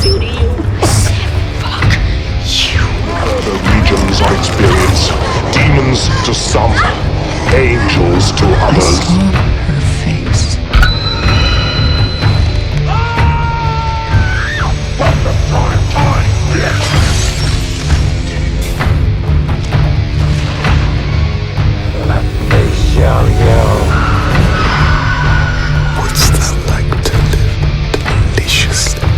feel to you? Fuck you. The regions of experience, demons to some, angels to I others. saw her face. What's that like to live deliciously?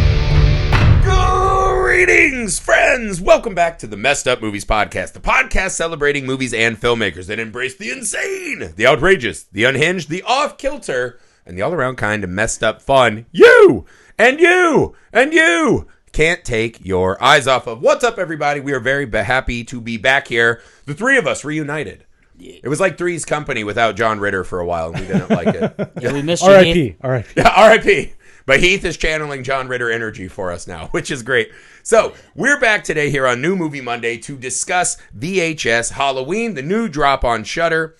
Greetings, friends! Welcome back to the Messed Up Movies Podcast, the podcast celebrating movies and filmmakers that embrace the insane, the outrageous, the unhinged, the off-kilter, and the all-around kind of messed up fun you and you and you can't take your eyes off of. What's up, everybody? We are very happy to be back here, the three of us reunited. It was like Three's Company without John Ritter for a while, and we didn't like it. Yeah, we missed you, R.I.P. Heath. R.I.P. Yeah, R.I.P. But Heath is channeling John Ritter energy for us now, which is great. So, we're back today here on New Movie Monday to discuss VHS Halloween, the new drop on Shudder.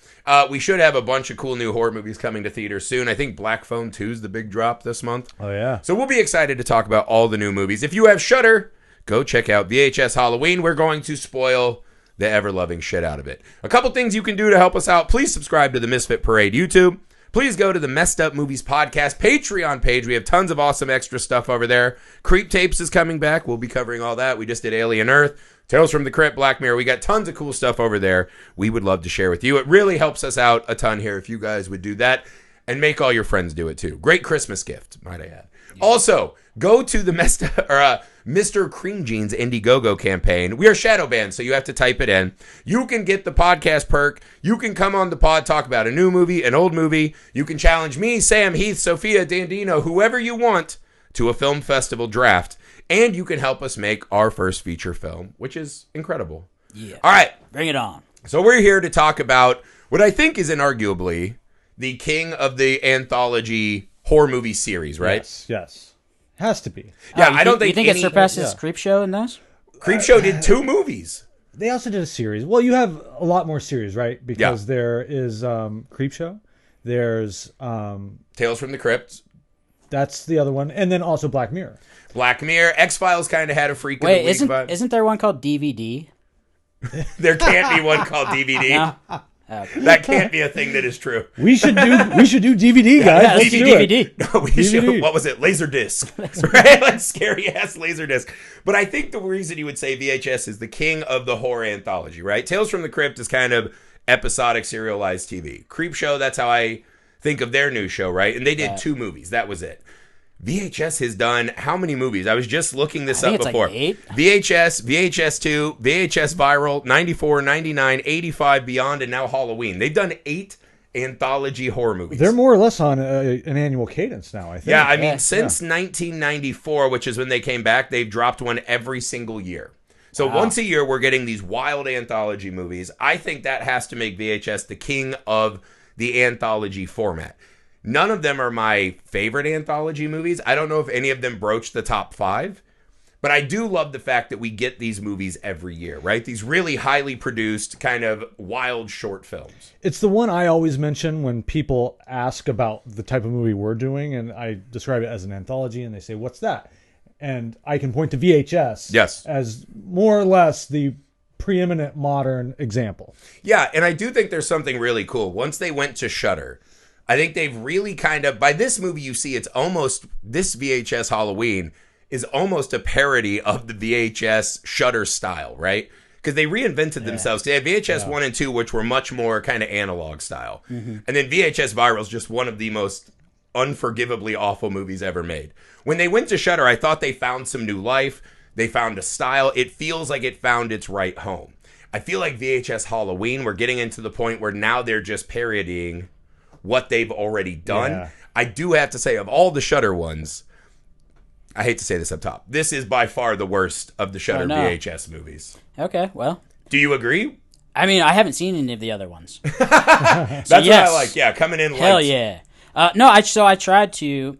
We should have a bunch of cool new horror movies coming to theaters soon. I think Black Phone 2 is the big drop this month. Oh, yeah. So, we'll be excited to talk about all the new movies. If you have Shudder, go check out VHS Halloween. We're going to spoil the ever-loving shit out of it. A couple things you can do to help us out. Please subscribe to the Misfit Parade YouTube. Please go to the Messed Up Movies Podcast Patreon page. We have tons of awesome extra stuff over there. Creep Tapes is coming back. We'll be covering all that. We just did Alien Earth, Tales from the Crypt, Black Mirror. We got tons of cool stuff over there we would love to share with you. It really helps us out a ton here if you guys would do that and make all your friends do it too. Great Christmas gift, might I add. Yeah. Also, go to the Mr. Cream Jeans Indiegogo campaign. We are shadow banned, so you have to type it in. You can get the podcast perk. You can come on the pod, talk about a new movie, an old movie. You can challenge me, Sam, Heath, Sophia, Dandino, whoever you want, to a film festival draft. And you can help us make our first feature film, which is incredible. Yeah. All right. Bring it on. So we're here to talk about what I think is inarguably the king of the anthology horror movie series, right? Yes. Has to be. Yeah, You I don't think you think it any- surpasses yeah. Creepshow in those? Creepshow did 2 movies. They also did a series. Well, you have a lot more series, right? Because there is Creepshow. There's Tales from the Crypt, that's the other one, and then also Black Mirror. Black Mirror, X-Files kind of had a freak Wait, of the week vibe. isn't there one called DVD? There can't be one called DVD. No? Okay. That can't be a thing that is true. We should do DVD, guys. Yeah, Let's DVD. do it. DVD. No, we should. DVD. What was it? Laserdisc, right? Like scary ass Laserdisc. But I think the reason you would say VHS is the king of the horror anthology, right? Tales from the Crypt is kind of episodic serialized TV. Creepshow, that's how I think of their new show, right? And they did 2 movies. That was it. VHS has done how many movies? I was just looking this I up think it's before. like 8. VHS, VHS 2, VHS Viral, 94, 99, 85, Beyond, and now Halloween. They've done 8 anthology horror movies. They're more or less on an annual cadence now, I think. Yeah, I mean, Yeah. since 1994, which is when they came back, they've dropped one every single year. So once a year, we're getting these wild anthology movies. I think that has to make VHS the king of the anthology format. None of them are my favorite anthology movies. I don't know if any of them broach the top 5. But I do love the fact that we get these movies every year, right? These really highly produced, kind of wild short films. It's the one I always mention when people ask about the type of movie we're doing, and I describe it as an anthology, and they say, what's that? And I can point to VHS as more or less the preeminent modern example. Yeah, and I do think there's something really cool. Once they went to Shudder, I think they've really kind of, by this movie you see, it's almost, this VHS Halloween is almost a parody of the VHS Shudder style, right? Because they reinvented themselves. They had VHS 1 and 2, which were much more kind of analog style. And then VHS Viral is just one of the most unforgivably awful movies ever made. When they went to Shudder, I thought they found some new life. They found a style. It feels like it found its right home. I feel like VHS Halloween, we're getting into the point where now they're just parodying what they've already done. Yeah. I do have to say, of all the Shudder ones, I hate to say this up top, this is by far the worst of the Shudder VHS movies. Okay, well. Do you agree? I mean, I haven't seen any of the other ones. That's what I like. Yeah, coming in Hell light. yeah. No, I tried to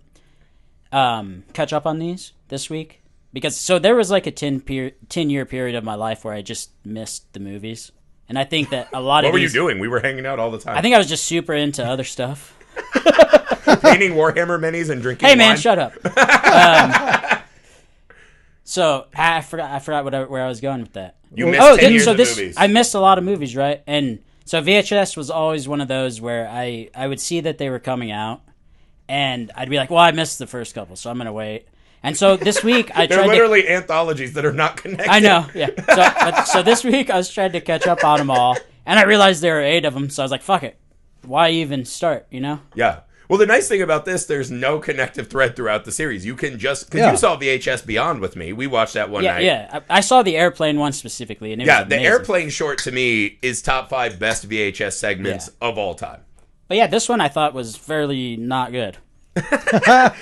catch up on these this week. Because, there was like a 10-year period of my life where I just missed the movies. And I think that a lot of What were these... you doing? We were hanging out all the time. I think I was just super into other stuff. Painting Warhammer minis and drinking Hey, man, wine. shut up. So I forgot where I was going with that. You missed 10 years of movies. I missed a lot of movies, right? And so VHS was always one of those where I would see that they were coming out, and I'd be like, well, I missed the first couple, so I'm gonna wait. And so this week I They're tried literally anthologies that are not connected. I know, yeah. So this week I was trying to catch up on them all, and I realized there were 8 of them. So I was like, fuck it, why even start? You know? Yeah. Well, the nice thing about this, there's no connective thread throughout the series. You can just, because you saw VHS Beyond with me. We watched that one night. Yeah, I saw the airplane one specifically. And it was the amazing. airplane short to me is top 5 best VHS segments of all time. But yeah, this one I thought was fairly not good.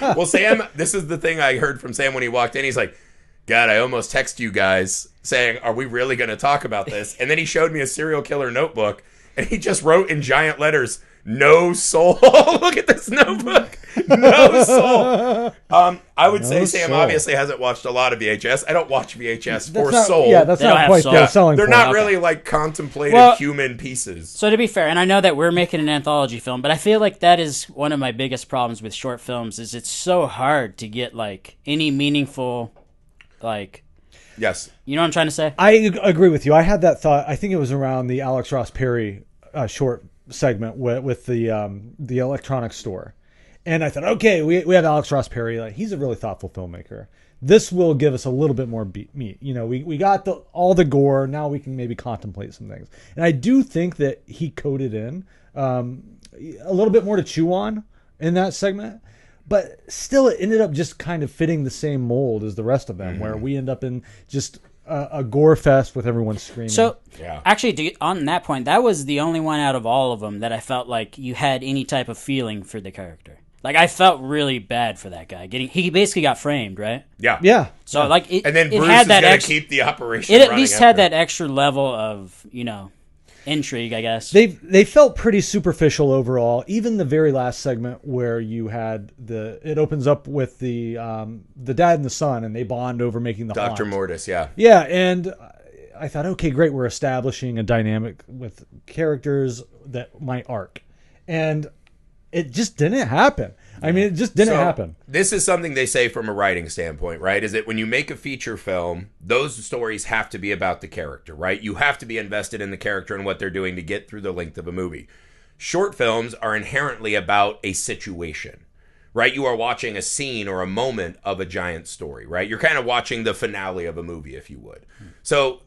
Well, Sam, this is the thing I heard from Sam when he walked in. He's like, God, I almost text you guys saying, are we really going to talk about this? And then he showed me a serial killer notebook, and he just wrote in giant letters, no soul. Look at this notebook. No soul. I would say Sam obviously hasn't watched a lot of VHS. I don't watch VHS for soul. Yeah, that's not quite the selling They're point. not really like contemplative human pieces. So to be fair, and I know that we're making an anthology film, but I feel like that is one of my biggest problems with short films is it's so hard to get like any meaningful, like... Yes. You know what I'm trying to say? I agree with you. I had that thought. I think it was around the Alex Ross Perry short segment with the electronics store, and I thought, okay, we have Alex Ross Perry. Like, he's a really thoughtful filmmaker. This will give us a little bit more meat. You know, we got all the gore. Now we can maybe contemplate some things. And I do think that he coded in a little bit more to chew on in that segment. But still, it ended up just kind of fitting the same mold as the rest of them, where we end up in just a gore fest with everyone screaming. So, actually, on that point, that was the only one out of all of them that I felt like you had any type of feeling for the character. Like, I felt really bad for that guy. He basically got framed, right? Yeah. Yeah. So, like, and then Bruce had is that going to keep the operation It at running least had that extra level of, you know, intrigue, I guess. They felt pretty superficial overall. Even the very last segment where you had it opens up with the dad and the son, and they bond over making the Dr. haunt. Mortis, yeah. Yeah, and I thought, okay, great, we're establishing a dynamic with characters that might arc. And it just didn't happen. I mean, it just didn't happen. This is something they say from a writing standpoint, right? Is that when you make a feature film, those stories have to be about the character, right? You have to be invested in the character and what they're doing to get through the length of a movie. Short films are inherently about a situation, right? You are watching a scene or a moment of a giant story, right? You're kind of watching the finale of a movie, if you would. So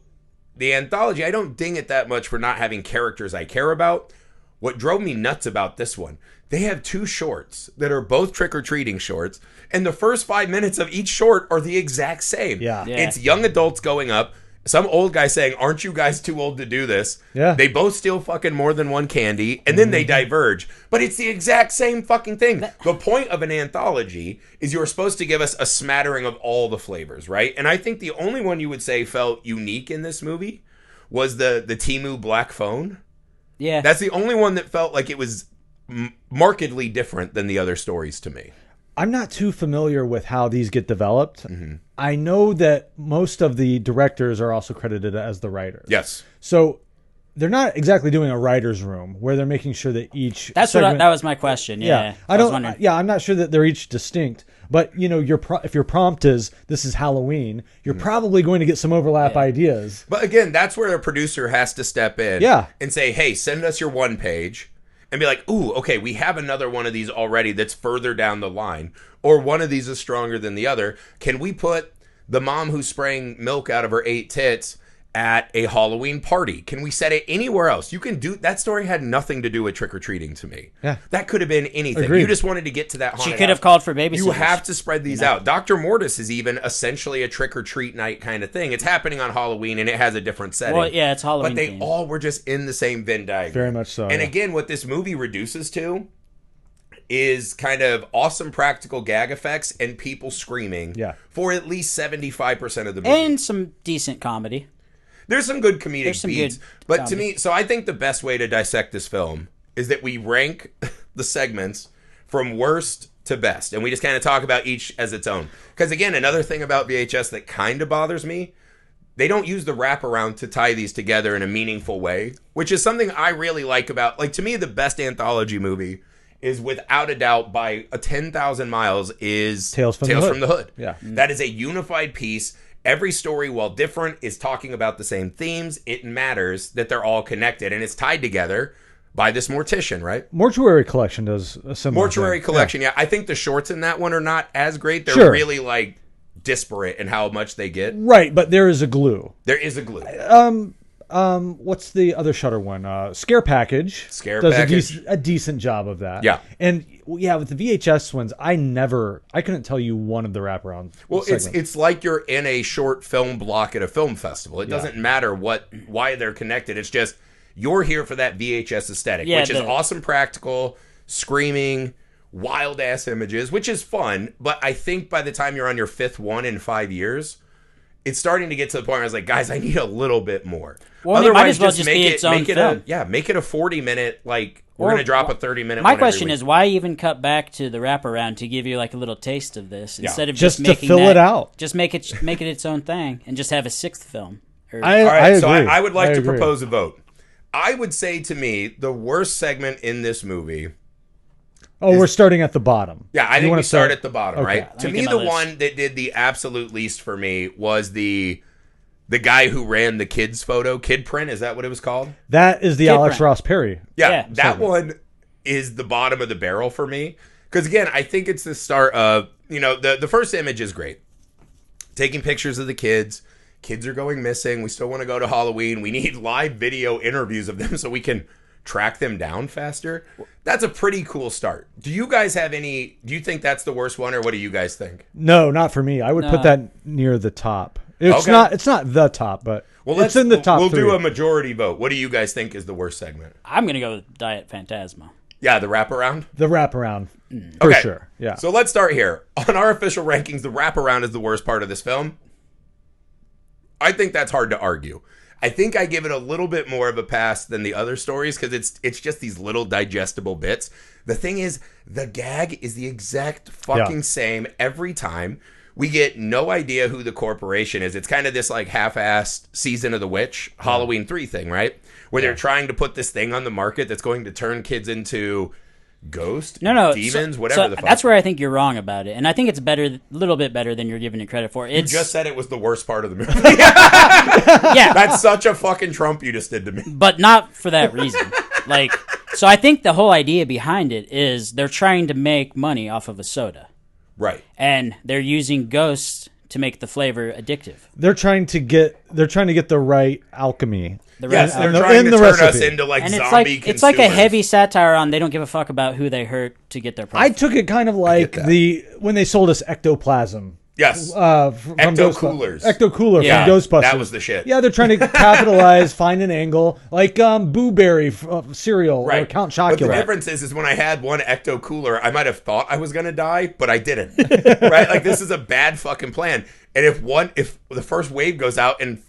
the anthology, I don't ding it that much for not having characters I care about. What drove me nuts about this one, they have 2 shorts that are both trick-or-treating shorts, and the first 5 minutes of each short are the exact same. Yeah. It's young adults going up, some old guy saying, aren't you guys too old to do this? Yeah. They both steal fucking more than one candy, and then they diverge. But it's the exact same fucking thing. The point of an anthology is you're supposed to give us a smattering of all the flavors, right? And I think the only one you would say felt unique in this movie was the Temu black phone. Yeah. That's the only one that felt like it was markedly different than the other stories to me. I'm not too familiar with how these get developed. I know that most of the directors are also credited as the writers. Yes. So they're not exactly doing a writer's room where they're making sure that each that was my question. Yeah. I'm not sure that they're each distinct, but you know, if your prompt is this is Halloween, you're probably going to get some overlap ideas. But again, that's where a producer has to step in and say, "Hey, send us your one page." And be like, ooh, okay, we have another one of these already that's further down the line. Or one of these is stronger than the other. Can we put the mom who's spraying milk out of her 8 tits at a Halloween party? Can we set it anywhere else? You can do that. Story had nothing to do with trick-or-treating to me. Yeah. That could have been anything. Agreed. You just wanted to get to that haunted She could have house. called for babysitters. You have to spread these out. Dr. Mortis is even essentially a trick-or-treat night kind of thing. It's happening on Halloween, and it has a different setting. Well, yeah, it's Halloween But they themed. all were just in the same Venn diagram. Very much so. And again, what this movie reduces to is kind of awesome practical gag effects and people screaming for at least 75% of the movie. And some decent comedy. There's some good comedic beats. But to me, so I think the best way to dissect this film is that we rank the segments from worst to best. And we just kind of talk about each as its own. Because again, another thing about VHS that kind of bothers me, they don't use the wraparound to tie these together in a meaningful way, which is something I really like about, like, to me, the best anthology movie is without a doubt by a 10,000 miles is Tales from the Hood. Hood. Yeah. That is a unified piece. Every story, while different, is talking about the same themes. It matters that they're all connected, and it's tied together by this mortician, right? Mortuary Collection does a similar Mortuary thing. Collection, yeah. I think the shorts in that one are not as great. They're Sure. really, like, disparate in how much they get. Right, but there is a glue. There is a glue. What's the other Shudder one? Scare Package. Scare does Package. a decent job of that. Yeah. And yeah, with the VHS ones, I couldn't tell you one of the wraparound. Well, segments. it's like you're in a short film block at a film festival. It doesn't matter why they're connected. It's just you're here for that VHS aesthetic, which is awesome, practical, screaming, wild ass images, which is fun. But I think by the time you're on your fifth one in 5 years, it's starting to get to the point where I was like, guys, I need a little bit more. Well, it might as well just be its own film. Make it a 40-minute, like, we're going to drop a 30-minute My one question every is, why even cut back to the wraparound to give you like a little taste of this instead of Just to making fill it out? Just make it its own thing and just have a sixth film. All right, so agree. I would like to agree. propose a vote. I would say to me, the worst segment in this movie... Oh, we're starting at the bottom. Yeah, I think we start at the bottom, Okay. right? To me, the one that did the absolute least for me was the guy who ran the kids photo, Kid Print, is that what it was called? That is the Kid Alex Print. Ross Perry. Yeah, that one is the bottom of the barrel for me. Because again, I think it's the start of, the first image is great. Taking pictures of the kids. Kids are going missing. We still want to go to Halloween. We need live video interviews of them so we can track them down faster. That's a pretty cool start. Do you guys have do you think that's the worst one, or what do you guys think? No, not for me. I would put that near the top. It's not the top, but it's in the top We'll three. do a majority vote. What do you guys think is the worst segment? I'm gonna go with Diet Phantasma. Yeah, the wraparound? The wraparound, for sure. Yeah. So let's start here. On our official rankings, the wraparound is the worst part of this film. I think that's hard to argue. I think I give it a little bit more of a pass than the other stories because it's just these little digestible bits. The thing is, the gag is the exact fucking same every time. We get no idea who the corporation is. It's kind of this like half-assed Season of the Witch, Halloween 3 thing, right? Where they're trying to put this thing on the market that's going to turn kids into ghosts, demons, whatever the fuck. That's where I think you're wrong about it. And I think it's a little bit better than you're giving it credit for. You just said it was the worst part of the movie. Yeah. That's such a fucking Trump you just did to me. But not for that reason. So I think the whole idea behind it is they're trying to make money off of a soda. Right. And they're using ghosts to make the flavor addictive. They're trying to get the right alchemy. They're trying to turn us into like and zombie it's consumers. like a heavy satire on they don't give a fuck about who they hurt to get their profit. I took it kind of like when they sold us ectoplasm. Yes. Ecto Coolers. Ecto Cooler Yeah. from Ghostbusters. That was the shit. Yeah, they're trying to capitalize, find an angle, like Boo Berry cereal or Count Chocula. But the difference is when I had one Ecto Cooler, I might have thought I was going to die, but I didn't. Right? Like, this is a bad fucking plan. And if the first wave goes out and,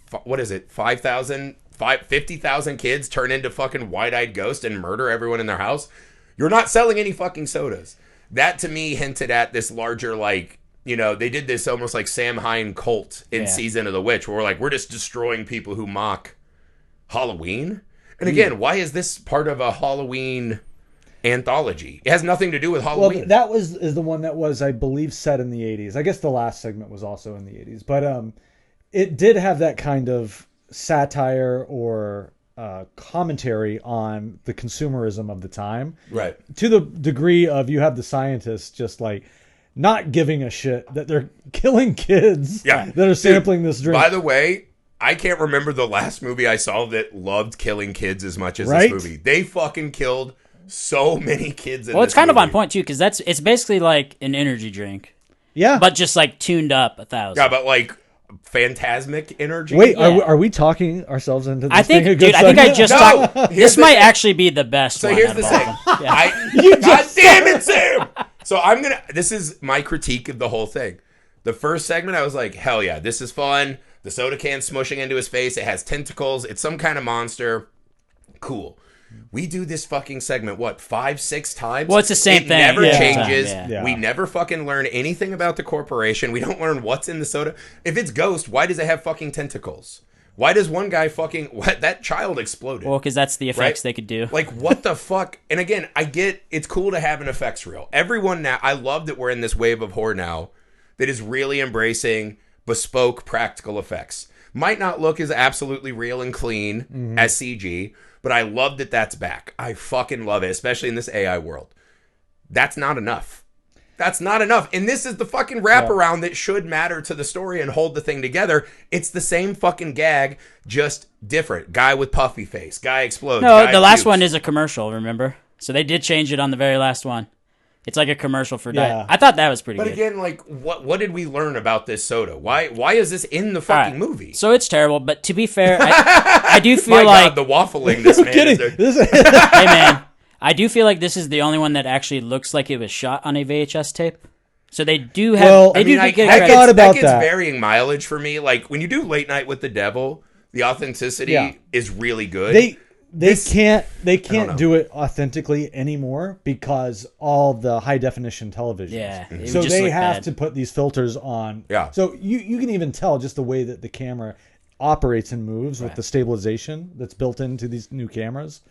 50,000 kids turn into fucking wide-eyed ghosts and murder everyone in their house, you're not selling any fucking sodas. That, to me, hinted at this larger, like, they did this almost like Sam Hine cult in Season of the Witch, where we're just destroying people who mock Halloween. And again, why is this part of a Halloween anthology? It has nothing to do with Halloween. Well, that is the one that was, I believe, set in the 80s. I guess the last segment was also in the 80s. But it did have that kind of satire or commentary on the consumerism of the time. Right. To the degree of you have the scientists just like not giving a shit that they're killing kids that are sampling this drink. By the way, I can't remember the last movie I saw that loved killing kids as much as this movie. They fucking killed so many kids in this it's kind of movie. on point, too, because it's basically like an energy drink. Yeah. But just like tuned up 1,000. Yeah, but like phantasmic energy. Wait, are we talking ourselves into this I think, being a good dude, I think I segment? just talked. This might actually be the best So one. here's out the of thing. all of them. God damn it, Sam! So this is my critique of the whole thing. The first segment, I was like, hell yeah, this is fun. The soda can smushing into his face. It has tentacles. It's some kind of monster. Cool. We do this fucking segment, 5-6 times? Well, it's the same thing. It never Yeah. changes. Yeah. We never fucking learn anything about the corporation. We don't learn what's in the soda. If it's Ghost, why does it have fucking tentacles? Why does one guy that child exploded? Well, because that's the effects they could do. Like, what the fuck? And again, I get it's cool to have an effects reel. Everyone now, I love that we're in this wave of horror now that is really embracing bespoke practical effects. Might not look as absolutely real and clean as CG, but I love that that's back. I fucking love it, especially in this AI world. That's not enough. That's not enough. And this is the fucking wraparound that should matter to the story and hold the thing together. It's the same fucking gag, just different. Guy with puffy face. Guy explodes. No, guy the last pukes. one is a commercial, remember? So they did change it on the very last one. It's like a commercial for diet. Yeah. I thought that was pretty But good. again, like, what did we learn about this soda? Why is this in the fucking movie? So it's terrible, but to be fair, I do feel My like... God, the waffling this man Kidding. is there. Hey, man, I do feel like this is the only one that actually looks like it was shot on a VHS tape. So they do have... Well, they do I get I credit. thought about that gets that. varying mileage for me. Like, when you do Late Night with the Devil, the authenticity Yeah. is really good. They can't know. do it authentically anymore because all the high definition television. Yeah, it would So just they look have bad. to put these filters on. Yeah. So you can even tell just the way that the camera operates and moves with the stabilization that's built into these new cameras.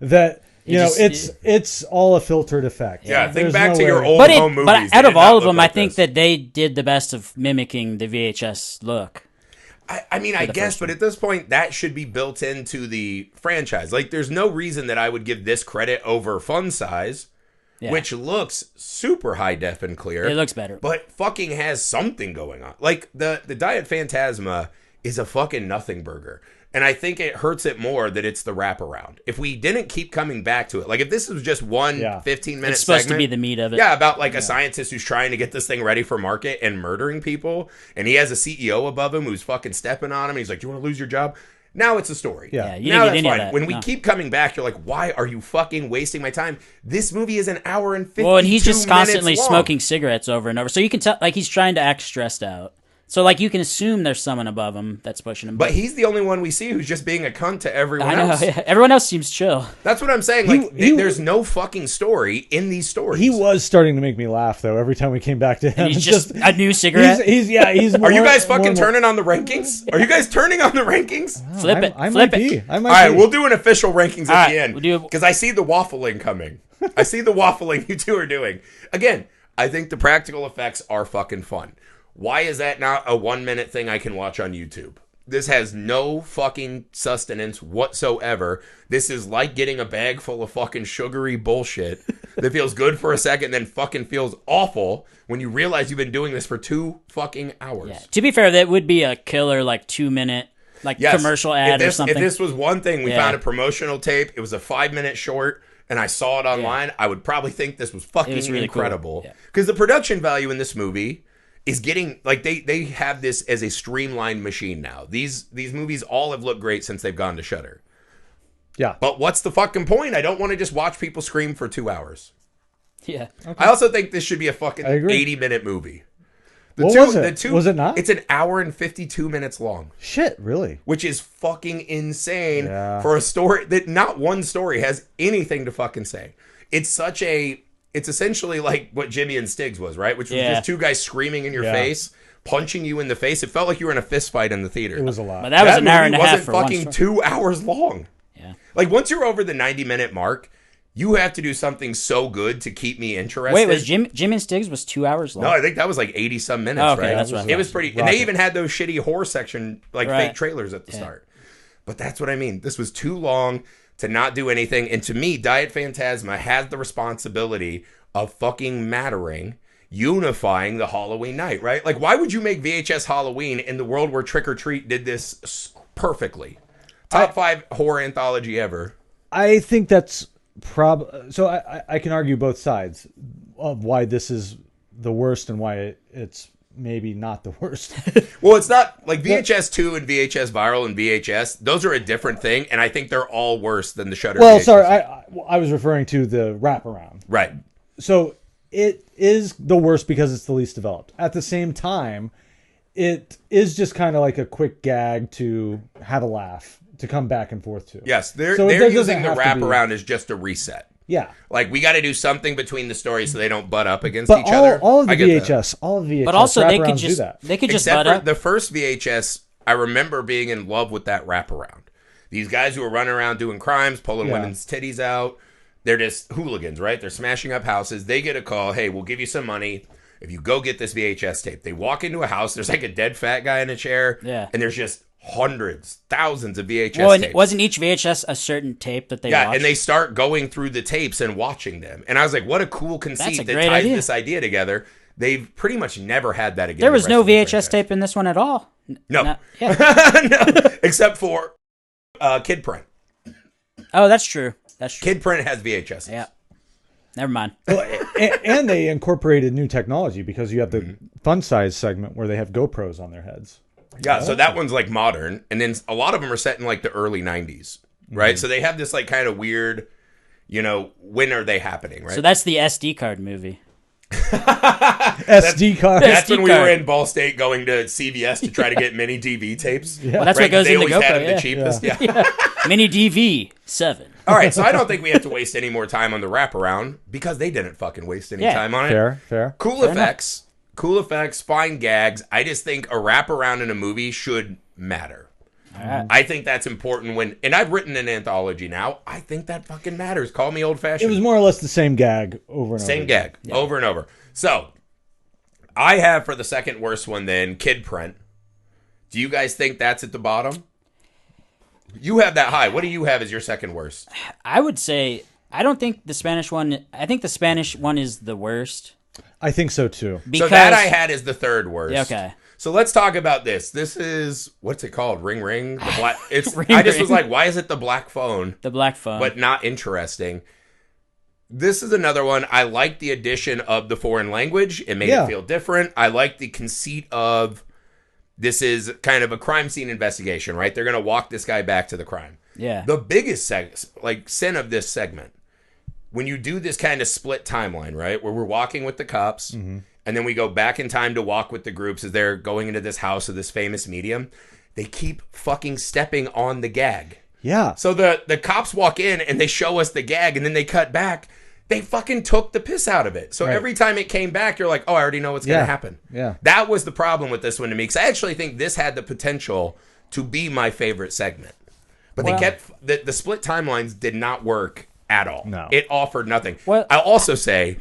That it's all a filtered effect. Yeah, think There's back no to your way. old But, home movies. but out They of did all not of look them, like I think this. that they did the best of mimicking the VHS look. I mean, I guess, but at this point, that should be built into the franchise. Like, there's no reason that I would give this credit over Fun Size, Yeah. which looks super high def and clear. It looks better. But fucking has something going on. Like, the Diet Phantasma is a fucking nothing burger. And I think it hurts it more that it's the wraparound. If we didn't keep coming back to it, like if this was just one 15-minute It's supposed segment, to be the meat of it. Yeah, about like a scientist who's trying to get this thing ready for market and murdering people, and he has a CEO above him who's fucking stepping on him. And he's like, "Do you want to lose your job?" Now it's a story. Yeah. Yeah, you Now didn't that's get any of fine. that. When we No. keep coming back, you're like, "Why are you fucking wasting my time?" This movie is an hour and 52 Well, and he's just constantly minutes long. smoking cigarettes over and over. So you can tell, like, he's trying to act stressed out. So, like, you can assume there's someone above him that's pushing him. But he's the only one we see who's just being a cunt to everyone I know. else. Yeah. Everyone else seems chill. That's what I'm saying. Like, there's no fucking story in these stories. He was starting to make me laugh though every time we came back to him. And he's It's just a new cigarette. He's Are you guys fucking more- turning on the rankings? Are you guys turning on the rankings? Flip it. I Flip might it. be. I might All right, be. we'll do an official rankings at All the right, end we'll do- because I see the waffling coming. I see the waffling you two are doing. Again, I think the practical effects are fucking fun. Why is that not a 1-minute thing I can watch on YouTube? This has no fucking sustenance whatsoever. This is like getting a bag full of fucking sugary bullshit that feels good for a second, then fucking feels awful when you realize you've been doing this for 2 fucking hours. Yeah. To be fair, that would be a killer, like, 2-minute, like, Yes. commercial ad or something. If this was one thing, we Yeah. found a promotional tape, it was a 5-minute short, and I saw it online, I would probably think this was fucking really cool. incredible. Yeah. Because the production value in this movie is getting, like, they have this as a streamlined machine now. These movies all have looked great since they've gone to Shudder. Yeah. But what's the fucking point? I don't want to just watch people scream for 2 hours. yeah. I also think this should be a fucking I agree. 80-minute movie. What was it? Was it not? It's an hour and 52 minutes long. Shit, really? Which is fucking insane Yeah. for a story that not one story has anything to fucking say. It's essentially like what Jimmy and Stiggs was, right? Which was Yeah. just 2 guys screaming in your Yeah. face, punching you in the face. It felt like you were in a fist fight in the theater. It was a lot. But that was an hour and a half wasn't for one fucking story. 2 hours long. Yeah. Like once you're over the 90-minute mark, you have to do something so good to keep me interested. Wait, was Jim and Stiggs was 2 hours long? No, I think that was like 80-some minutes, Oh, okay, right? that's what I It was thought. pretty, and Rocket. they even had those shitty horror section, like Right. fake trailers at the start. But that's what I mean. This was too long to not do anything. And to me, Diet Phantasma has the responsibility of fucking mattering, unifying the Halloween night, right? Like, why would you make VHS Halloween in the world where Trick or Treat did this perfectly? Top 5 horror anthology ever. I think that's so I can argue both sides of why this is the worst and why it's maybe not the worst. Well, it's not like VHS 2 and VHS Viral and VHS. Those are a different thing, and I think they're all worse than the Shudder. Well, VHS. sorry, I was referring to the wraparound. Right. So it is the worst because it's the least developed. At the same time, it is just kind of like a quick gag to have a laugh, to come back and forth to. Yes, they're So it they're doesn't using the have to be- wraparound as just a reset. Yeah. Like, we got to do something between the stories so they don't butt up against But each other. all of the I get that. VHS, But also, they could wraparounds do just that. Except butt for up. the first VHS, I remember being in love with that wraparound. These guys who are running around doing crimes, pulling Yeah. women's titties out, they're just hooligans, right? They're smashing up houses. They get a call, hey, we'll give you some money. if you go get this VHS tape, they walk into a house, there's like a dead fat guy in a chair, and there's just hundreds, thousands of VHS tapes. Wasn't each VHS a certain tape that they watched? And they start going through the tapes and watching them. And I was like, what a cool conceit that ties this idea together. They've pretty much never had that again. There was no VHS tape in this one at all. No. No, except for Kid Print. Oh, that's true. That's true. Kid Print has VHS. Yeah. Never mind. Well, and they incorporated new technology because you have the fun size segment where they have GoPros on their heads. Yeah, so that one's like modern, and then a lot of them are set in like the early 90s, right? So they have this like kind of weird, when are they happening, right? So that's the SD card movie. SD card. That's when we were in Ball State going to CVS to try to get mini DV tapes. Well, that's what goes in the GoPro. They always had them the cheapest. Yeah. Mini DV 7. All right, so I don't think we have to waste any more time on the wraparound because they didn't fucking waste any time on it. Fair. Cool effects, fine gags. I just think a wraparound in a movie should matter. I think that's important and I've written an anthology now. I think that fucking matters. Call me old-fashioned. It was more or less the same gag over and over. Same gag, over and over. So, I have for the second worst one then, Kid Print. Do you guys think that's at the bottom? You have that high. What do you have as your second worst? I would say, I don't think the Spanish one, I think the Spanish one is the worst. I think so too. So that I had as the third worst. Yeah, okay. So let's talk about this. This is, what's it called? Ring Ring? The black. It's. Ring I just Ring. was like, why is it the black phone? The black phone. But not interesting. This is another one. I like the addition of the foreign language. It made it feel different. I like the conceit of this is kind of a crime scene investigation, right? They're going to walk this guy back to the crime. Yeah. The biggest sin of this segment, when you do this kind of split timeline, right, where we're walking with the cops, and then we go back in time to walk with the groups as they're going into this house of this famous medium, they keep fucking stepping on the gag. Yeah. So the cops walk in and they show us the gag, and then they cut back. They fucking took the piss out of it. So every time it came back, you're like, oh, I already know what's going to happen. Yeah. That was the problem with this one to me, because I actually think this had the potential to be my favorite segment. But they kept, the split timelines did not work at all. No. It offered nothing. Well, I'll also say,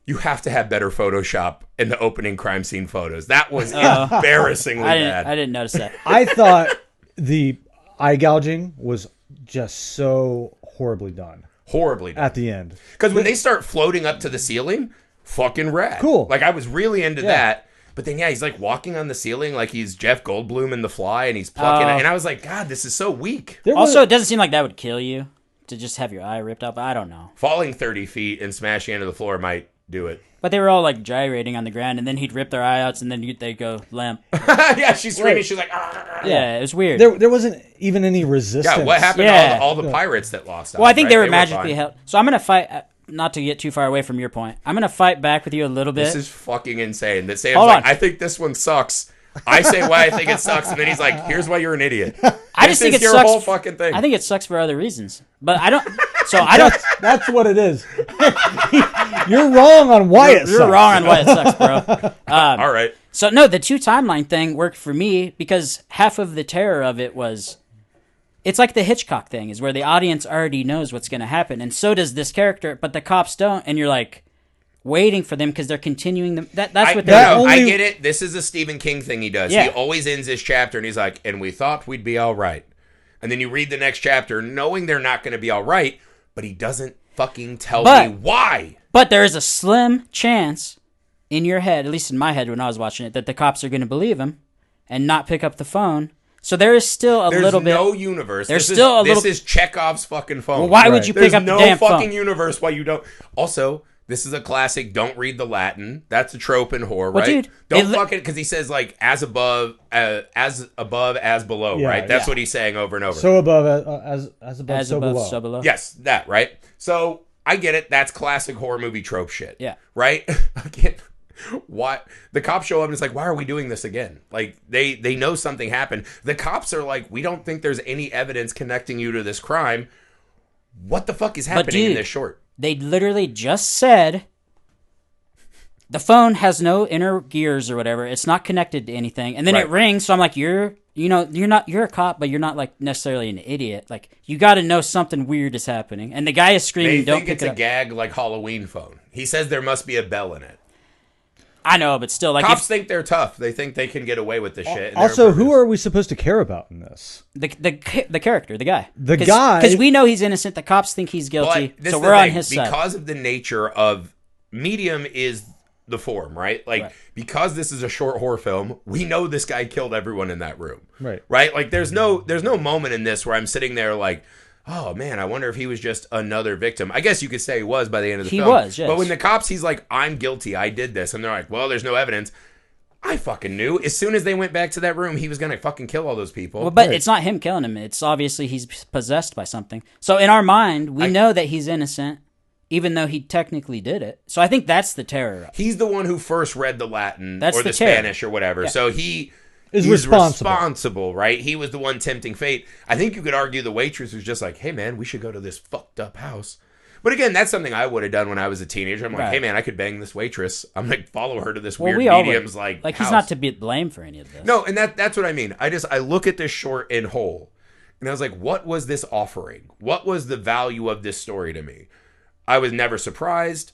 you have to have better Photoshop in the opening crime scene photos. That was embarrassingly bad. I didn't notice that. I thought the eye gouging was just so horribly done. Horribly done. At the end. Because when they start floating up to the ceiling, fucking rad. Cool. Like, I was really into that. But then, he's like walking on the ceiling like he's Jeff Goldblum in The Fly, and he's plucking it. And I was like, God, this is so weak. Also, it doesn't seem like that would kill you to just have your eye ripped out. I don't know. Falling 30 feet and smashing into the floor might do it. But they were all like gyrating on the ground, and then he'd rip their eye out, and then they'd go limp. Yeah, she's screaming. She's like, "Argh." Yeah, it was weird. There wasn't even any resistance. Yeah, what happened to all the pirates that lost out? Well, I think right? they were magically fine. held. So I'm going to fight, not to get too far away from your point, I'm going to fight back with you a little bit. This is fucking insane. That Sam's Hold like, on. I think this one sucks. I say why I think it sucks, and then he's like, here's why you're an idiot. I just think it your sucks. whole fucking thing. I think it sucks for other reasons. But I don't. So I don't. That's what it is. You're wrong on why it sucks. You're wrong on why it sucks, bro. All right. So no, the two timeline thing worked for me because half of the terror of it was, it's like the Hitchcock thing, is where the audience already knows what's going to happen, and so does this character, but the cops don't, and you're like waiting for them because they're continuing them. That's what they're doing. I get it. This is a Stephen King thing he does. Yeah. He always ends his chapter, and he's like, and we thought we'd be all right. And then you read the next chapter knowing they're not going to be all right, but he doesn't fucking tell me why. But there is a slim chance in your head, at least in my head when I was watching it, that the cops are going to believe him and not pick up the phone. So there is still There's little bit. no universe. There's this still is, a little. This is Chekhov's fucking phone. Well, why would you pick up the damn phone? There's no fucking universe why you don't. Also, this is a classic. Don't read the Latin. That's a trope in horror, Well, right? dude, Don't fucking, because he says like as above, as below, Yeah, right? That's yeah. what he's saying over and over. So above, as above, As so above, below. so below. Yes, that, right? So I get it. That's classic horror movie trope shit. Yeah. Right? Again, why the cops show up and it's like, why are we doing this again? Like they know something happened. The cops are like, we don't think there's any evidence connecting you to this crime. What the fuck is happening in this short? They literally just said the phone has no inner gears or whatever. It's not connected to anything. And then it rings. So I'm like, you're a cop, but you're not like necessarily an idiot. Like you got to know something weird is happening. And the guy is screaming, They "Don't think pick it's it a up." gag like Halloween phone. He says there must be a bell in it. I know, but still, like, cops think they're tough. They think they can get away with this shit. and Also, they're who are we supposed to care about in this? the character, the guy, guy, because we know he's innocent. The cops think he's guilty, But this so is the we're on thing, his side. because of the nature of medium is the form, right? Like, because this is a short horror film, we know this guy killed everyone in that room, right? Like, there's no moment in this where I'm sitting there like, oh man, I wonder if he was just another victim. I guess you could say he was by the end of the film. He was, yes. But when the cops, he's like, I'm guilty, I did this, and they're like, well, there's no evidence. I fucking knew as soon as they went back to that room, he was gonna fucking kill all those people. Well, but it's not him killing him. It's obviously he's possessed by something. So in our mind, we know that he's innocent, even though he technically did it. So I think that's the terror. He's the one who first read the Latin or the Spanish or whatever. Yeah. So he's responsible, right? He was the one tempting fate. I think you could argue the waitress was just like, hey man, we should go to this fucked up house. But again, that's something I would have done when I was a teenager. I'm like, hey man, I could bang this waitress. I'm like, follow her to this weird medium's like he's house. not to be blamed for any of this. No, and that's what I mean. I look at this short in whole, and I was like, what was this offering? What was the value of this story to me? I was never surprised.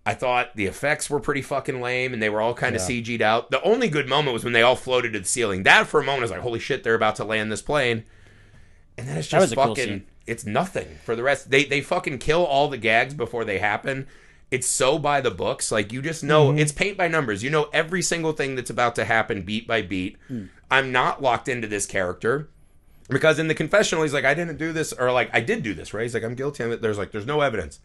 I thought the effects were pretty fucking lame, and they were all kind of CG'd out. The only good moment was when they all floated to the ceiling. That for a moment I was like, holy shit, they're about to land this plane. And then it's just fucking, cool, it's nothing for the rest. They fucking kill all the gags before they happen. It's so by the books. Like, you just know, it's paint by numbers. You know every single thing that's about to happen beat by beat. I'm not locked into this character. Because in the confessional, he's like, I didn't do this, or like, I did do this, right? He's like, I'm guilty of it. There's no evidence.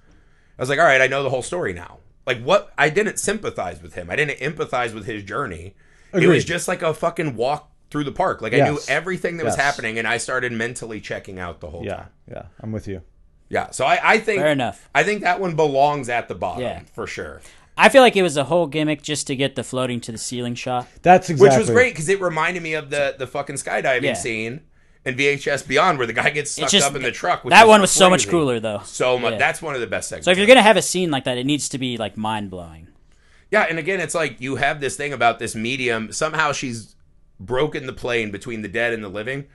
I was like, all right, I know the whole story now. Like, what? I didn't sympathize with him. I didn't empathize with his journey. Agreed. It was just like a fucking walk through the park. Like, I knew everything that was happening, and I started mentally checking out the whole time. Yeah, I'm with you. Yeah, so I think... Fair enough. I think that one belongs at the bottom, for sure. I feel like it was a whole gimmick just to get the floating to the ceiling shot. That's exactly... Which was great, because it reminded me of the fucking skydiving scene in VHS Beyond, where the guy gets sucked up in the truck. That one was so much cooler, though. So much. Yeah. That's one of the best segments. So if you're going to have a scene like that, it needs to be, like, mind-blowing. Yeah, and again, it's like you have this thing about this medium. Somehow she's broken the plane between the dead and the living.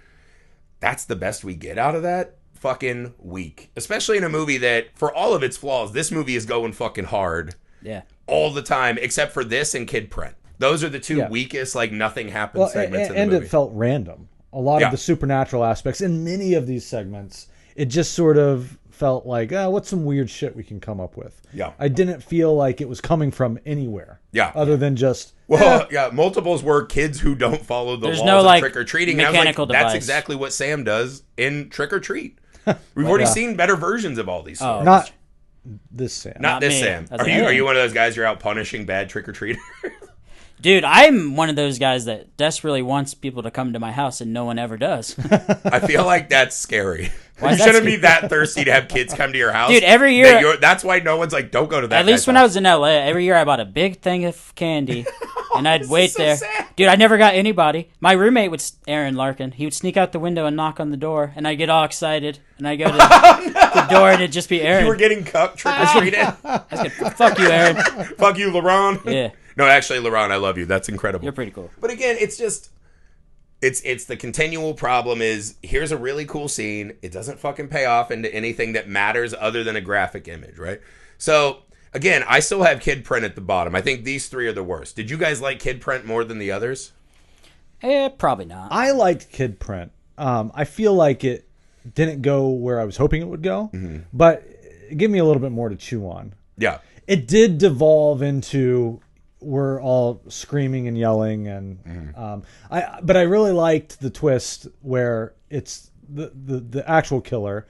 That's the best we get out of that? Fucking weak. Especially in a movie that, for all of its flaws, this movie is going fucking hard. Yeah. All the time, except for this and Kid Print. Those are the two weakest, like, nothing happens segments in the movie. And it felt random. A lot of the supernatural aspects in many of these segments, it just sort of felt like, what's some weird shit we can come up with? Yeah. I didn't feel like it was coming from anywhere. Yeah. Other than just... multiples were kids who don't follow the laws of trick-or-treating. Mechanical device. That's exactly what Sam does in Trick or Treat. We've already seen better versions of all these stories. Not this Sam. Not this Sam. Are you one of those guys you're out punishing bad trick-or-treaters? Dude, I'm one of those guys that desperately wants people to come to my house and no one ever does. I feel like that's scary. You shouldn't be that thirsty to have kids come to your house. Dude, every year... That's why no one's like, don't go to that. At least when I was in LA, every year I bought a big thing of candy. And I'd wait there. Sad. Dude, I never got anybody. My roommate would, Aaron Larkin, he would sneak out the window and knock on the door. And I'd get all excited. And I'd go to the door and it'd just be Aaron. You were getting cucked trick-or-treated? I was getting, fuck you, Aaron. Fuck you, LaRon. Yeah. No, actually, LaRon, I love you. That's incredible. You're pretty cool. But again, it's just... It's the continual problem is, here's a really cool scene. It doesn't fucking pay off into anything that matters other than a graphic image, right? So... Again, I still have Kid Print at the bottom. I think these three are the worst. Did you guys like Kid Print more than the others? Probably not. I liked Kid Print. I feel like it didn't go where I was hoping it would go, but it gave me a little bit more to chew on. Yeah. It did devolve into we're all screaming and yelling, and but I really liked the twist where it's the actual killer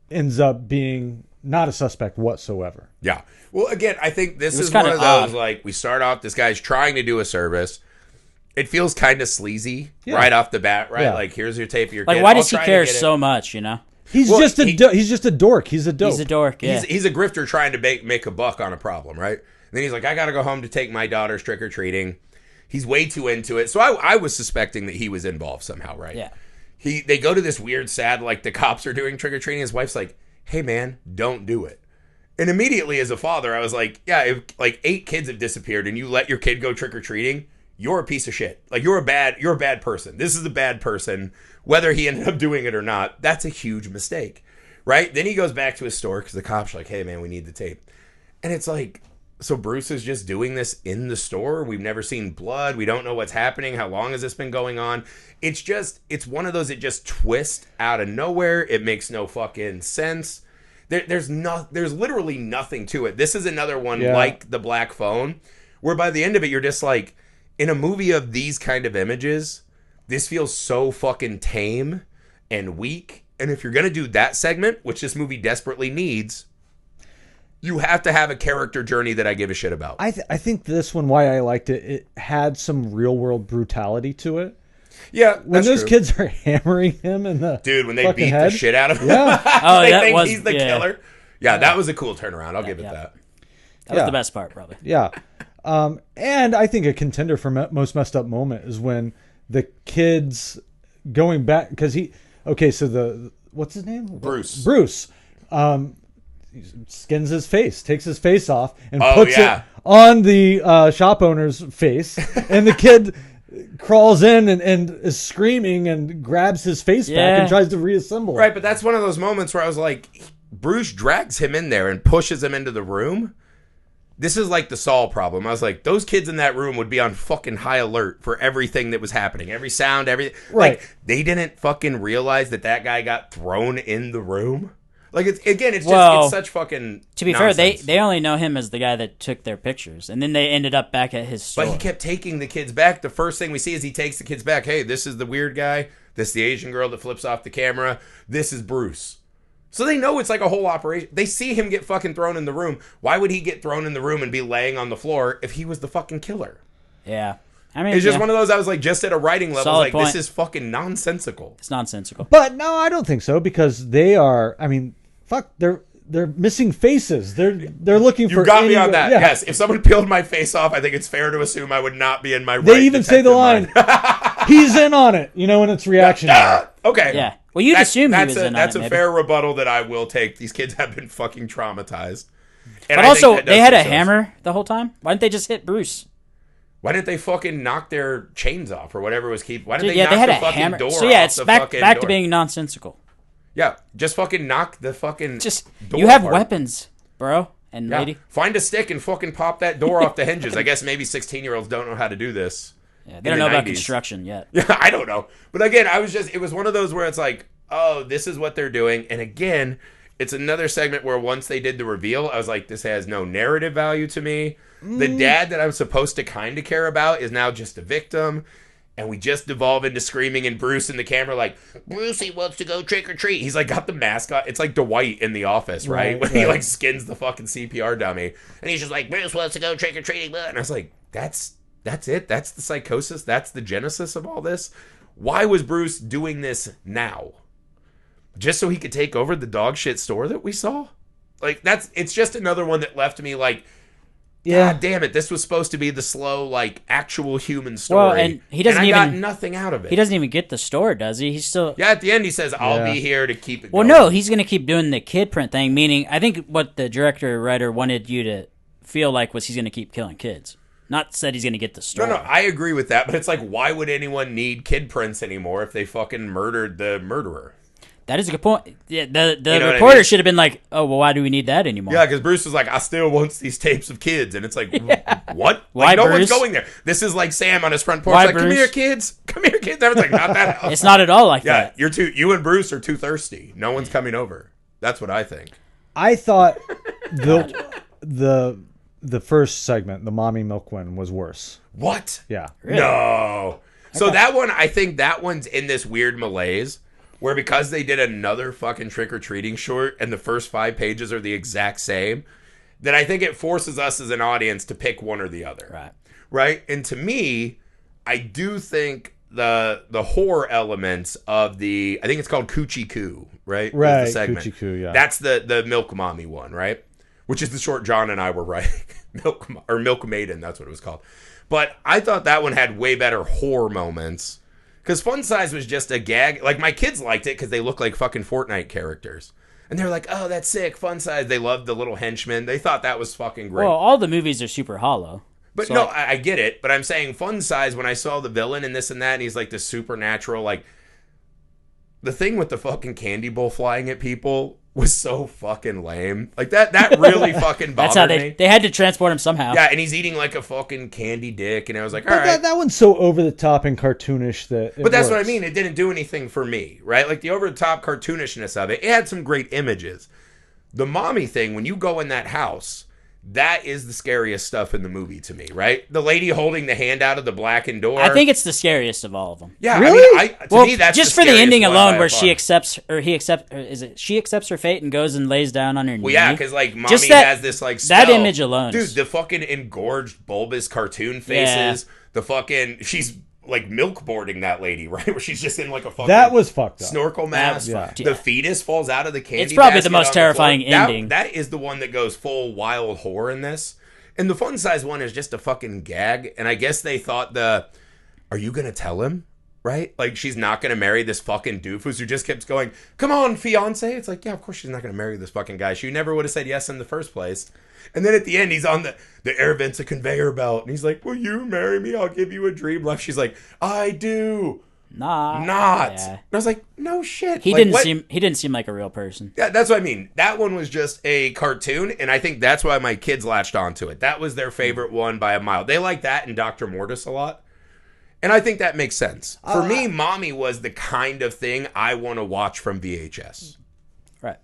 ends up being not a suspect whatsoever. Yeah. Well, again, I think this is one of those, like, we start off, this guy's trying to do a service. It feels kind of sleazy right off the bat, right? Yeah. Like, here's your tape of your kid. Like, why does he care so much, you know? He's just a dork. He's a dope. He's a dork, yeah. He's a grifter trying to make a buck on a problem, right? And then he's like, I got to go home to take my daughter's trick-or-treating. He's way too into it. So I was suspecting that he was involved somehow, right? Yeah. They go to this weird, sad, like, the cops are doing trick-or-treating. His wife's like, hey, man, don't do it. And immediately as a father, I was like, yeah, if like 8 kids have disappeared and you let your kid go trick-or-treating, you're a piece of shit. Like, you're a bad person. This is a bad person. Whether he ended up doing it or not, that's a huge mistake, right? Then he goes back to his store because the cops are like, hey, man, we need the tape. And it's like, So Bruce is just doing this in the store. We've never seen blood. We don't know what's happening. How long has this been going on? It's one of those, it just twists out of nowhere. It makes no fucking sense. There's literally nothing to it. This is another one like The Black Phone, where by the end of it, you're just like, in a movie of these kind of images, this feels so fucking tame and weak. And if you're going to do that segment, which this movie desperately needs, you have to have a character journey that I give a shit about. I think this one, why I liked it, it had some real world brutality to it. Yeah, when those kids are hammering him in the when they beat the shit out of him, they think he's the killer. Yeah, that was a cool turnaround. I'll give it that. That was the best part, probably. Yeah, and I think a contender for most messed up moment is when the kids going back because so what's his name? Bruce. Skins his face, takes his face off, and puts it on the shop owner's face, and the kid crawls in and is screaming and grabs his face back and tries to reassemble it. Right, but that's one of those moments where I was like, Bruce drags him in there and pushes him into the room. This is like the Saul problem. I was like, those kids in that room would be on fucking high alert for everything that was happening. Every sound, everything. Right. Like, they didn't fucking realize that guy got thrown in the room. Like, it's such fucking To be nonsense. fair, they only know him as the guy that took their pictures. And then they ended up back at his store. But he kept taking the kids back. The first thing we see is he takes the kids back. Hey, this is the weird guy. This is the Asian girl that flips off the camera. This is Bruce. So they know it's like a whole operation. They see him get fucking thrown in the room. Why would he get thrown in the room and be laying on the floor if he was the fucking killer? Yeah. I mean, it's just one of those, I was like, just at a writing level, Solid like, point. this is fucking nonsensical. It's nonsensical. But no, I don't think so because they are. I mean, fuck, they're missing faces. They're looking for. You got me on that. Yeah. Yes, if someone peeled my face off, I think it's fair to assume I would not be in my right. They even say the line, "He's in on it," and it's reactionary. Okay. Yeah. Well, you'd assume he was in on it. That's a maybe. fair rebuttal that I will take. These kids have been fucking traumatized. And But I also, think that they does had a themselves. hammer the whole time. Why didn't they just hit Bruce? Why didn't they fucking knock their chains off or whatever was keep? Why didn't they Yeah, knock they had the a fucking hammer. door So yeah, off it's the back fucking to door? being nonsensical. Yeah, just fucking knock the fucking Just door you have apart. weapons, bro and Yeah. lady. Find a stick and fucking pop that door off the hinges. I guess maybe 16-year-olds don't know how to do this. Yeah, they don't in know the about 90s. construction yet. Yeah, I don't know. But again, it was one of those where it's like, oh, this is what they're doing. And again, it's another segment where once they did the reveal, I was like, this has no narrative value to me. The dad that I'm supposed to kind of care about is now just a victim. And we just devolve into screaming and Bruce in the camera like, Brucey wants to go trick or treat. He's like got the mask on. It's like Dwight in The Office, right? When he like skins the fucking CPR dummy. And he's just like, Bruce wants to go trick or treating. And I was like, that's it. That's the psychosis. That's the genesis of all this. Why was Bruce doing this now? Just so he could take over the dog shit store that we saw? Like, it's just another one that left me like, God damn it, this was supposed to be the slow, like, actual human story. Well, and he doesn't I even got nothing out of it. He doesn't even get the store, does he? He's still Yeah, at the end he says, I'll be here to keep it going. Well, no, he's going to keep doing the kid print thing, meaning I think what the director or writer wanted you to feel like was he's going to keep killing kids. Not said he's going to get the store. No, I agree with that, but it's like, why would anyone need kid prints anymore if they fucking murdered the murderer? That is a good point. Yeah, the You know what I reporter mean? should have been like, "Oh, well, why do we need that anymore?" Yeah, because Bruce was like, I still want these tapes of kids. And it's like, what? Why, Like, no Bruce? one's going there. This is like Sam on his front porch. Why, Like, come Bruce? here, kids. Come here, kids. I was like, not that house. It's not at all like Yeah, that. you and Bruce are too thirsty. No one's coming over. That's what I think. I thought the first segment, the mommy milk one, was worse. What? Yeah. Really? No. So that one, I think that one's in this weird malaise where because they did another fucking trick-or-treating short and the first 5 pages are the exact same, that I think it forces us as an audience to pick one or the other. Right. Right? And to me, I do think the horror elements of the, I think it's called Coochie Coo, right? Right, Is the segment. Coochie Coo, yeah. That's the Milk Mommy one, right? Which is the short John and I were writing. Milk Maiden, that's what it was called. But I thought that one had way better horror moments. Because Fun Size was just a gag. Like, my kids liked it because they look like fucking Fortnite characters. And they're like, oh, that's sick, Fun Size. They loved the little henchmen. They thought that was fucking great. Well, all the movies are super hollow. But So, no, like, I get it. But I'm saying Fun Size, when I saw the villain and this and that, and he's like the supernatural, like, the thing with the fucking candy bowl flying at people was so fucking lame. Like that really fucking bothered That's how me. they had to transport him somehow. Yeah, and he's eating like a fucking candy dick, and I was like, all But right. that one's so over the top and cartoonish that. But that's what I mean. It didn't do anything for me, right? Like the over the top cartoonishness of it. It had some great images. The mommy thing, when you go in that house, that is the scariest stuff in the movie to me, right? The lady holding the hand out of the blackened door. I think it's the scariest of all of them. Yeah, Really? I mean, to me, that's just the for the scariest ending one alone, by where far. she accepts, or he accepts, or is it she accepts her fate and goes and lays down on her knee? Well, yeah, because like mommy Just that- has this like that spell. image alone dude. is- The fucking engorged bulbous cartoon faces. Yeah. The fucking she's like milk boarding that lady, right? Where she's just in like a fucking That was fucked up. snorkel mask. Yeah. The fetus falls out of the candy. It's probably the basket most on terrifying floor. ending. That is the one that goes full wild horror in this. And the fun size one is just a fucking gag. And I guess they thought are you gonna tell him? Right? Like she's not gonna marry this fucking doofus who just keeps going, come on, fiance. It's like, yeah, of course she's not gonna marry this fucking guy. She never would have said yes in the first place. And then at the end, he's on the air vent's a conveyor belt. And he's like, will you marry me? I'll give you a dream life. She's like, I do. Not. Yeah. And I was like, no shit. Like, He didn't seem like a real person. Yeah, that's what I mean. That one was just a cartoon, and I think that's why my kids latched onto it. That was their favorite one by a mile. They like that and Dr. Mortis a lot. And I think that makes sense. For me, Mommy was the kind of thing I want to watch from VHS. Right.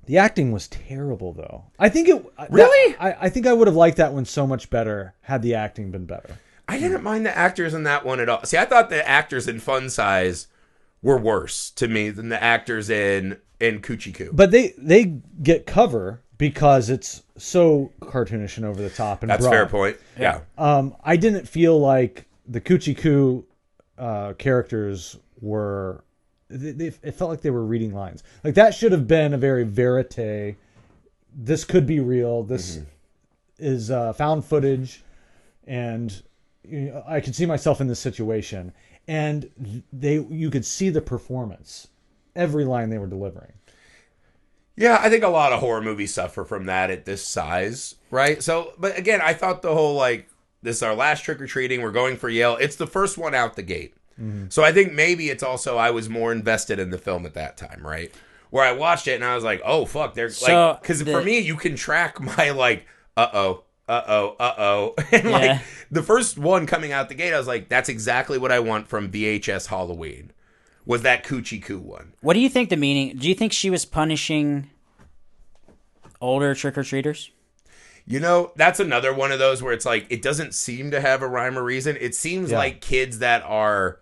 The acting was terrible, though. I think it Really? I think I would have liked that one so much better had the acting been better. I didn't mind the actors in that one at all. See, I thought the actors in Fun Size were worse to me than the actors in Coochie Coo. But they get cover because it's so cartoonish and over the top and That's a broad. fair point. Yeah. I didn't feel like the Coochie Coo characters were. It felt like they were reading lines. Like that should have been a very verite. This could be real. This is found footage, and I could see myself in this situation. And you could see the performance, every line they were delivering. Yeah, I think a lot of horror movies suffer from that at this size, right? So, but again, I thought the whole this is our last trick-or-treating, we're going for Yale. It's the first one out the gate. So I think maybe it's also I was more invested in the film at that time, right? Where I watched it and I was like, oh, fuck. They're because for me, you can track my uh-oh. And the first one coming out the gate, I was like, that's exactly what I want from VHS Halloween. Was that Coochie Coo one. What do you think the meaning? Do you think she was punishing older trick-or-treaters? That's another one of those where it's like, it doesn't seem to have a rhyme or reason. It seems like kids that are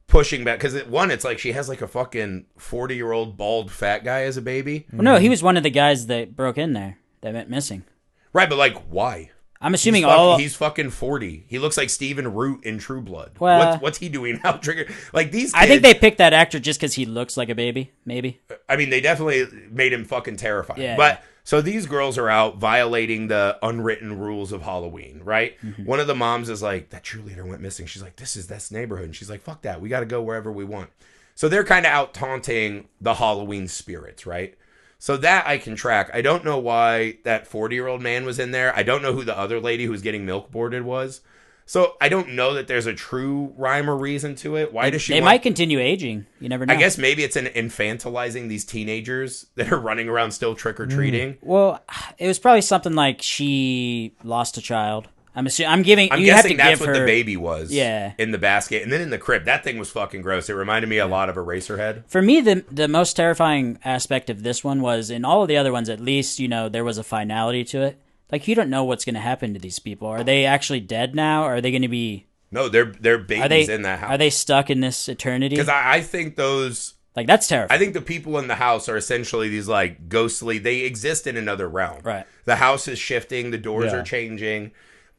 pushing back. Because it's like she has like a fucking 40-year-old bald fat guy as a baby. Well, no, he was one of the guys that broke in there that went missing. Right, but why? I'm assuming he's fucking 40. He looks like Stephen Root in True Blood. Well, what's he doing now? These kids, I think they picked that actor just because he looks like a baby, maybe. I mean, they definitely made him fucking terrifying. Yeah. But so these girls are out violating the unwritten rules of Halloween, right? Mm-hmm. One of the moms is like, that cheerleader went missing. She's like, that's neighborhood. And she's like, fuck that. We got to go wherever we want. So they're kind of out taunting the Halloween spirits, right? So that I can track. I don't know why that 40-year-old man was in there. I don't know who the other lady who was getting milk boarded was. So I don't know that there's a true rhyme or reason to it. Why does she? They might continue aging. You never know. I guess maybe it's an infantilizing these teenagers that are running around still trick or treating. Well, it was probably something like she lost a child. I'm assuming. I'm guessing have to that's give what her, the baby was. Yeah. In the basket, and then in the crib, that thing was fucking gross. It reminded me a lot of Eraserhead. For me, the most terrifying aspect of this one was in all of the other ones. At least there was a finality to it. Like you don't know what's going to happen to these people. Are they actually dead now? Or are they going to be? No, they're babies in that house. Are they stuck in this eternity? Because I think those. That's terrifying. I think the people in the house are essentially these ghostly. They exist in another realm. Right. The house is shifting. The doors are changing.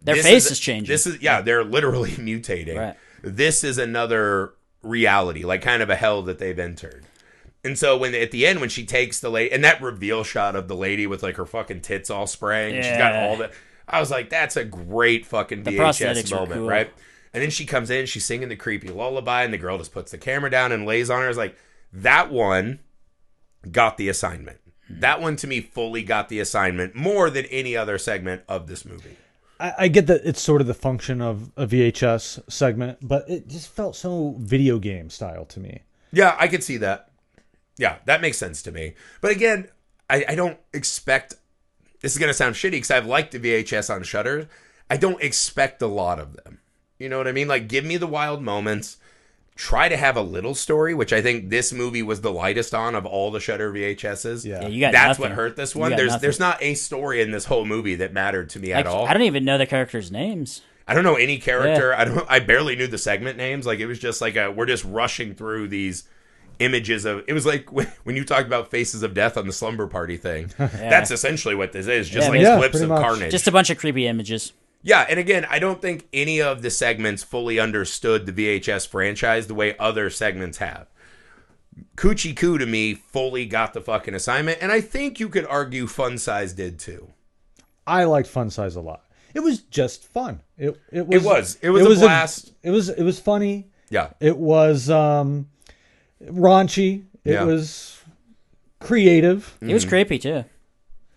Their face is changing. They're literally mutating. Right. This is another reality, kind of a hell that they've entered. And so at the end, when she takes the lady, and that reveal shot of the lady with her fucking tits all spraying, she's got all that. I was like, that's a great fucking VHS moment, cool. Right? And then she comes in, she's singing the creepy lullaby, and the girl just puts the camera down and lays on her. I was like, that one got the assignment. Mm-hmm. That one to me fully got the assignment more than any other segment of this movie. I get that it's sort of the function of a VHS segment, but it just felt so video game style to me. Yeah, I could see that. Yeah, that makes sense to me. But again, I don't expect, this is going to sound shitty because I've liked the VHS on Shudder. I don't expect a lot of them. You know what I mean? Like, give me the wild moments. Try to have a little story, which I think this movie was the lightest on of all the Shudder VHSs. Yeah, you got That's nothing. what hurt this one. There's not a story in this whole movie that mattered to me at all. I don't even know the characters' names. I don't know any character. Yeah. I barely knew the segment names. Like, it was just like we're just rushing through these images of. It was like when you talked about Faces of Death on the Slumber Party thing. Yeah. That's essentially what this is. Just clips of carnage. Just a bunch of creepy images. Yeah, and again, I don't think any of the segments fully understood the VHS franchise the way other segments have. Coochie Coo, to me, fully got the fucking assignment, and I think you could argue Fun Size did too. I liked Fun Size a lot. It was just fun. It was a blast. It was funny. Yeah. It was raunchy. It was creative. It was creepy too.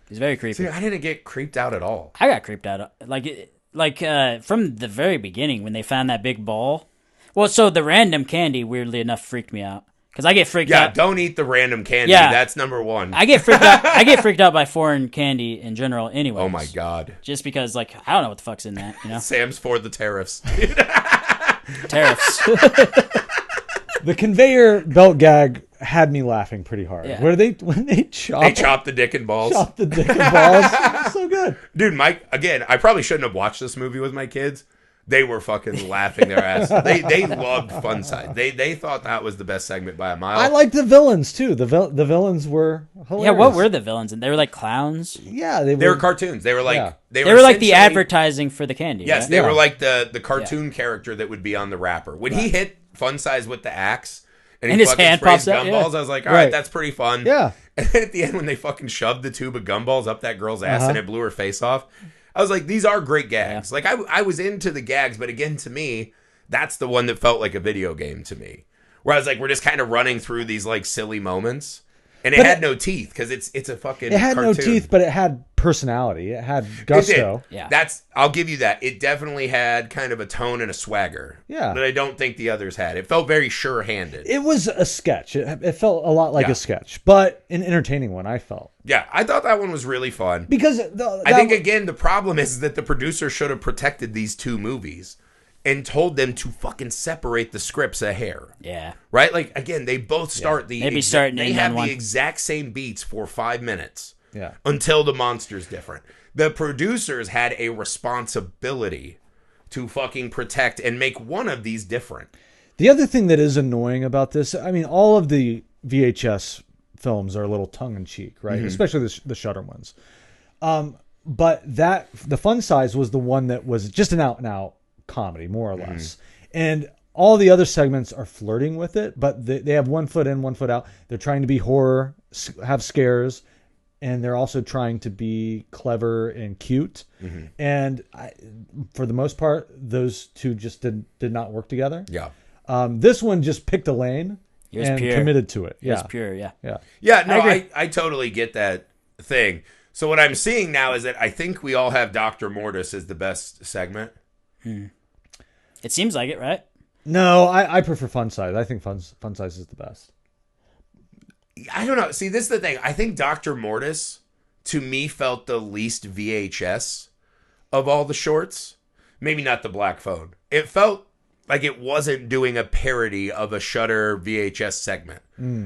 He's very creepy. See, I didn't get creeped out at all. I got creeped out. Like from the very beginning when they found that big ball. Well, so the random candy, weirdly enough, freaked me out. Because I get freaked out. Yeah, don't eat the random candy. Yeah. That's number one. I get freaked out. I get freaked out by foreign candy in general anyway. Oh, my God. Just because, like, I don't know what the fuck's in that, you know? Sam's for the tariffs. Tariffs. The conveyor belt gag had me laughing pretty hard. Yeah. When they chop the dick and balls. Chop the dick and balls. So good. Dude, Mike, again, I probably shouldn't have watched this movie with my kids. They were fucking laughing their ass. They loved Fun Size. They thought that was the best segment by a mile. I liked the villains too. The villains were hilarious. Yeah, what were the villains? And they were like clowns. Yeah, they were cartoons. They were like they were like the advertising for the candy. Yes, right? they were like the cartoon character that would be on the wrapper. When he hit Fun Size with the axe and he his fucking hand sprays pops out, gumballs, I was like, all right, that's pretty fun. Yeah. And then at the end when they fucking shoved the tube of gumballs up that girl's ass and it blew her face off, I was like, these are great gags. Yeah. Like, I was into the gags, but again, to me, that's the one that felt like a video game to me. Where I was like, we're just kind of running through these, like, silly moments. And it had no teeth, because it's a fucking It had cartoon. no teeth, but it had personality. It had gusto. Yeah. I'll give you that. It definitely had kind of a tone and a swagger. Yeah. That I don't think the others had. It felt very sure-handed. It was a sketch. It felt a lot like a sketch, but an entertaining one, I felt. Yeah, I thought that one was really fun. Because I think, again, the problem is that the producer should have protected these two movies and told them to fucking separate the scripts a hair. Yeah. Right? Like, again, they both start they have the exact same beats for 5 minutes. Yeah. Until the monster's different. The producers had a responsibility to fucking protect and make one of these different. The other thing that is annoying about this, I mean, all of the VHS films are a little tongue-in-cheek, right? Mm-hmm. Especially the Shudder ones. But the Fun Size was the one that was just an out-and-out comedy, more or less. And all the other segments are flirting with it, but they have 1 foot in, 1 foot out. They're trying to be horror, have scares, and they're also trying to be clever and cute. Mm-hmm. And for the most part, those two just did not work together. Yeah. This one just picked a lane and committed to it. Yeah. It was pure, yeah. Yeah, no, I totally get that thing. So what I'm seeing now is that I think we all have Dr. Mortis as the best segment. It seems like it, right? No, I prefer Fun Size. I think Fun Size is the best. I don't know. See, this is the thing. I think Dr. Mortis, to me, felt the least VHS of all the shorts. Maybe not the Black Phone. It felt like it wasn't doing a parody of a Shudder VHS segment.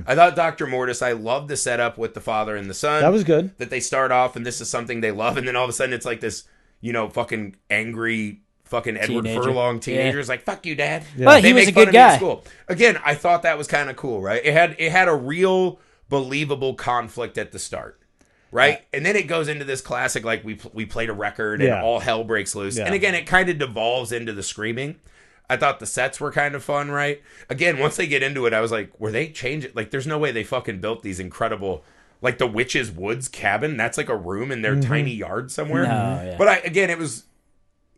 I thought Dr. Mortis, I loved the setup with the father and the son. That was good. That they start off, and this is something they love, and then all of a sudden it's like this, fucking angry fucking Edward Furlong teenager is like, fuck you, Dad. Yeah. But he was a good guy. School. Again, I thought that was kind of cool, right? It had a real believable conflict at the start, right? Yeah. And then it goes into this classic, like we played a record and all hell breaks loose. Yeah. And again, it kind of devolves into the screaming. I thought the sets were kind of fun, right? Again, once they get into it, I was like, were they changing? Like, there's no way they fucking built these incredible, like the Witch's Woods cabin. That's like a room in their tiny yard somewhere. No, yeah. But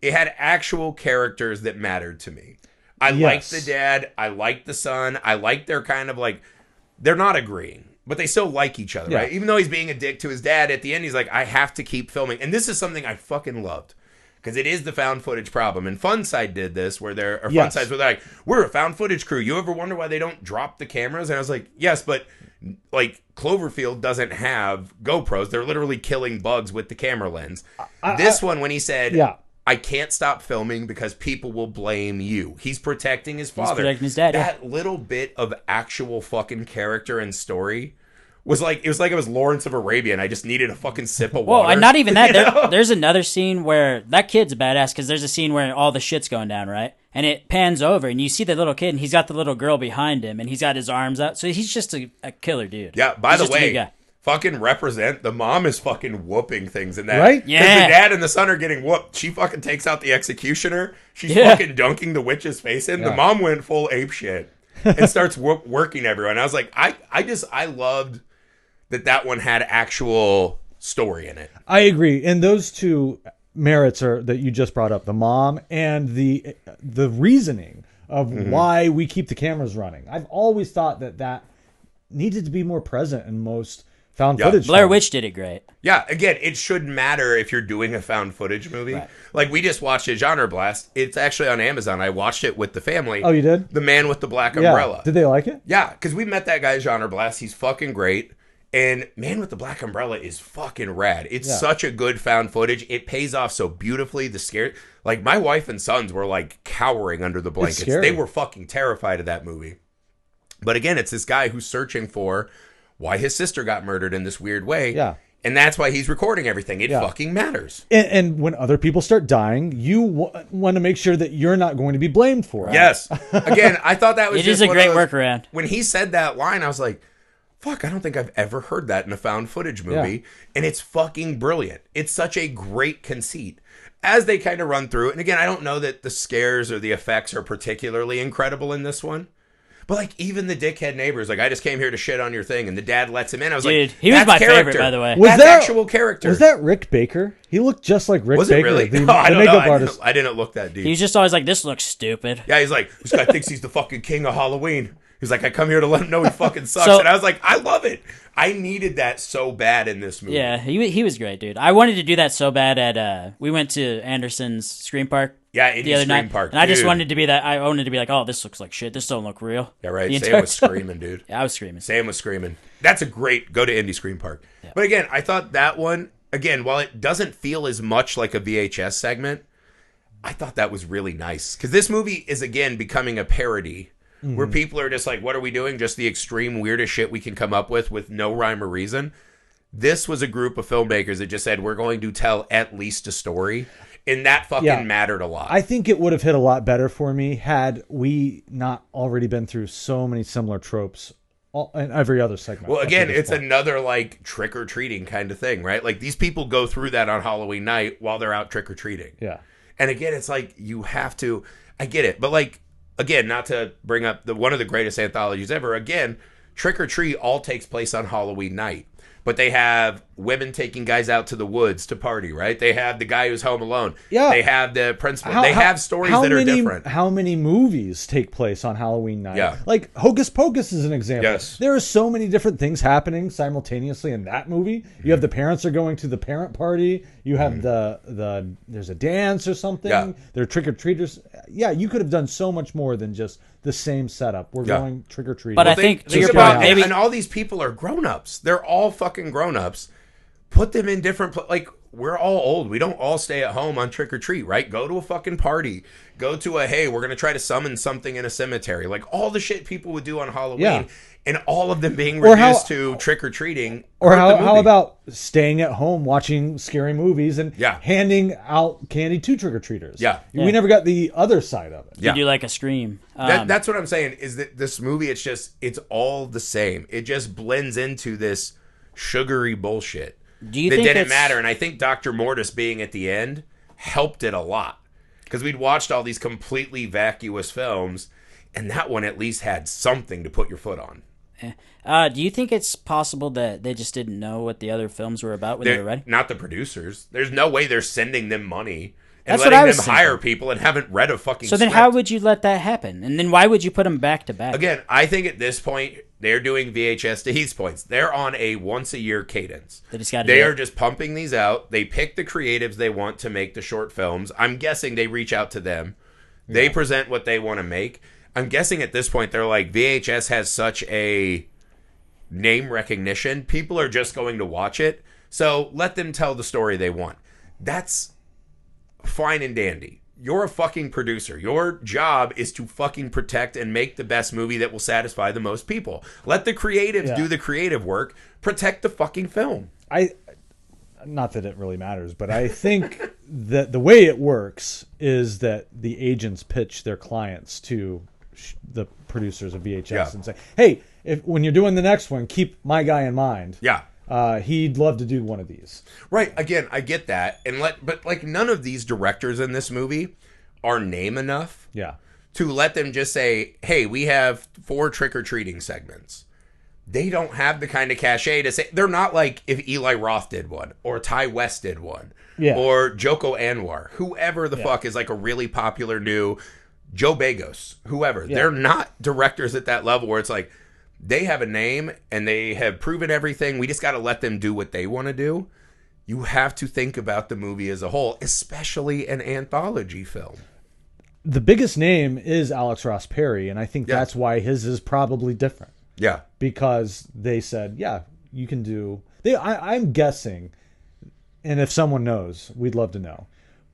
it had actual characters that mattered to me. I liked the dad. I liked the son. I liked their kind of like, they're not agreeing, but they still like each other, right? Even though he's being a dick to his dad, at the end, he's like, I have to keep filming. And this is something I fucking loved. Because it is the found footage problem. And Fun Size did this, where Fun Size were like, we're a found footage crew. You ever wonder why they don't drop the cameras? And I was like, yes, but Like, Cloverfield doesn't have GoPros. They're literally killing bugs with the camera lens. This one, when he said, I can't stop filming because people will blame you. He's protecting his father. He's protecting his dad. That little bit of actual fucking character and story was like, it was Lawrence of Arabia, and I just needed a fucking sip of water. Well, and not even that. There's another scene where that kid's a badass, because there's a scene where all the shit's going down, right? And it pans over, and you see the little kid, and he's got the little girl behind him, and he's got his arms out. So he's just a killer dude. Yeah, by the way, fucking represent. The mom is fucking whooping things in that. Right? Yeah. Because the dad and the son are getting whooped. She fucking takes out the executioner. She's fucking dunking the witch's face in. Yeah. The mom went full ape shit and starts working everyone. I was like, I loved that one had actual story in it. I agree. And those two merits are that you just brought up, the mom and the reasoning of why we keep the cameras running. I've always thought that needed to be more present in most found footage. Blair Witch did it great. Yeah, again, it shouldn't matter if you're doing a found footage movie. Right. Like, we just watched a Genre Blast. It's actually on Amazon. I watched it with the family. Oh, you did? The Man with the Black Umbrella. Did they like it? Yeah, because we met that guy at Genre Blast. He's fucking great. And Man with the Black Umbrella is fucking rad. It's such a good found footage. It pays off so beautifully. The scare, like, my wife and sons were like cowering under the blankets. They were fucking terrified of that movie. But again, it's this guy who's searching for why his sister got murdered in this weird way. Yeah. And that's why he's recording everything. It fucking matters. And when other people start dying, you want to make sure that you're not going to be blamed for it. Yes. Again, I thought that was just a great workaround. When he said that line, I was like, fuck, I don't think I've ever heard that in a found footage movie. Yeah. And it's fucking brilliant. It's such a great conceit. As they kind of run through, and again, I don't know that the scares or the effects are particularly incredible in this one. But, like, even the dickhead neighbors, like, I just came here to shit on your thing, and the dad lets him in. I was like, he was my favorite, by the way. That's actual character. Was that Rick Baker? He looked just like Rick Baker. Was it really? The I don't makeup know. artist. I didn't look that deep. He's just always like, this looks stupid. Yeah, he's like, this guy thinks he's the fucking king of Halloween. He's like, I come here to let him know he fucking sucks. And I was like, I love it. I needed that so bad in this movie. Yeah, he was great, dude. I wanted to do that so bad at, we went to Anderson's Scream Park. Yeah, the other night. Park, and I just wanted to be that. I wanted to be like, oh, this looks like shit. This don't look real. Yeah, right. Sam was screaming, dude. Yeah, I was screaming. Sam was screaming. That's a great go to Indie Scream Park. Yeah. But again, I thought that one, again, while it doesn't feel as much like a VHS segment, I thought that was really nice. Because this movie is, again, becoming a parody where people are just like, what are we doing? Just the extreme weirdest shit we can come up with no rhyme or reason. This was a group of filmmakers that just said, we're going to tell at least a story. And that fucking mattered a lot. I think it would have hit a lot better for me had we not already been through so many similar tropes in every other segment. Well, again, it's another, like, trick-or-treating kind of thing, right? Like, these people go through that on Halloween night while they're out trick-or-treating. Yeah. And again, it's like, you have to... I get it. But, like, again, not to bring up one of the greatest anthologies ever, again, Trick or Treat all takes place on Halloween night. But they have women taking guys out to the woods to party, right? They have the guy who's home alone. Yeah. They have the principal. They have stories that are different. How many movies take place on Halloween night? Yeah. Like Hocus Pocus is an example. Yes. There are so many different things happening simultaneously in that movie. You have the parents are going to the parent party. You have there's a dance or something. Yeah. They're trick-or-treaters. Yeah, you could have done so much more than just the same setup. We're going trick-or-treating. But I think and all these people are grown-ups. They're all fucking grown-ups. Put them in different like we're all old. We don't all stay at home on trick or treat, right? Go to a fucking party. Go to hey, we're gonna try to summon something in a cemetery. Like all the shit people would do on Halloween, and all of them being reduced to trick or treating. Or how about staying at home watching scary movies and handing out candy to trick or treaters? Yeah. We never got the other side of it. You do like a Scream. That's what I'm saying. Is that this movie? It's all the same. It just blends into this sugary bullshit. Do you think didn't matter? And I think Dr. Mortis being at the end helped it a lot because we'd watched all these completely vacuous films, and that one at least had something to put your foot on. Do you think it's possible that they just didn't know what the other films were about when they were ready? Not the producers. There's no way they're sending them money and letting them hire people and haven't read a fucking So then script. how would you let that happen? And then why would you put them back to back? Again, I think at this point, they're doing VHS to Heath's points. They're on a once-a-year cadence. They are just pumping these out. They pick the creatives they want to make the short films. I'm guessing they reach out to them. They present what they want to make. I'm guessing at this point, they're like, VHS has such a name recognition, people are just going to watch it. So let them tell the story they want. That's fine and dandy. You're a fucking producer. Your job is to fucking protect and make the best movie that will satisfy the most people. Let the creatives do the creative work. Protect the fucking film. Not that it really matters, but I think that the way it works is that the agents pitch their clients to the producers of VHS and say, hey, when you're doing the next one, keep my guy in mind. Yeah. He'd love to do one of these. Right. Again, I get that. But like none of these directors in this movie are name enough to let them just say, hey, we have 4 trick-or-treating segments. They don't have the kind of cachet to say. They're not like if Eli Roth did one or Ty West did one or Joko Anwar, whoever the fuck is like a really popular new Joe Bagos, whoever. They're not directors at that level where it's like they have a name and they have proven everything. We just got to let them do what they want to do. You have to think about the movie as a whole, especially an anthology film. The biggest name is Alex Ross Perry, and I think that's why his is probably different. Yeah. Because they said, you can do... I'm guessing, and if someone knows, we'd love to know.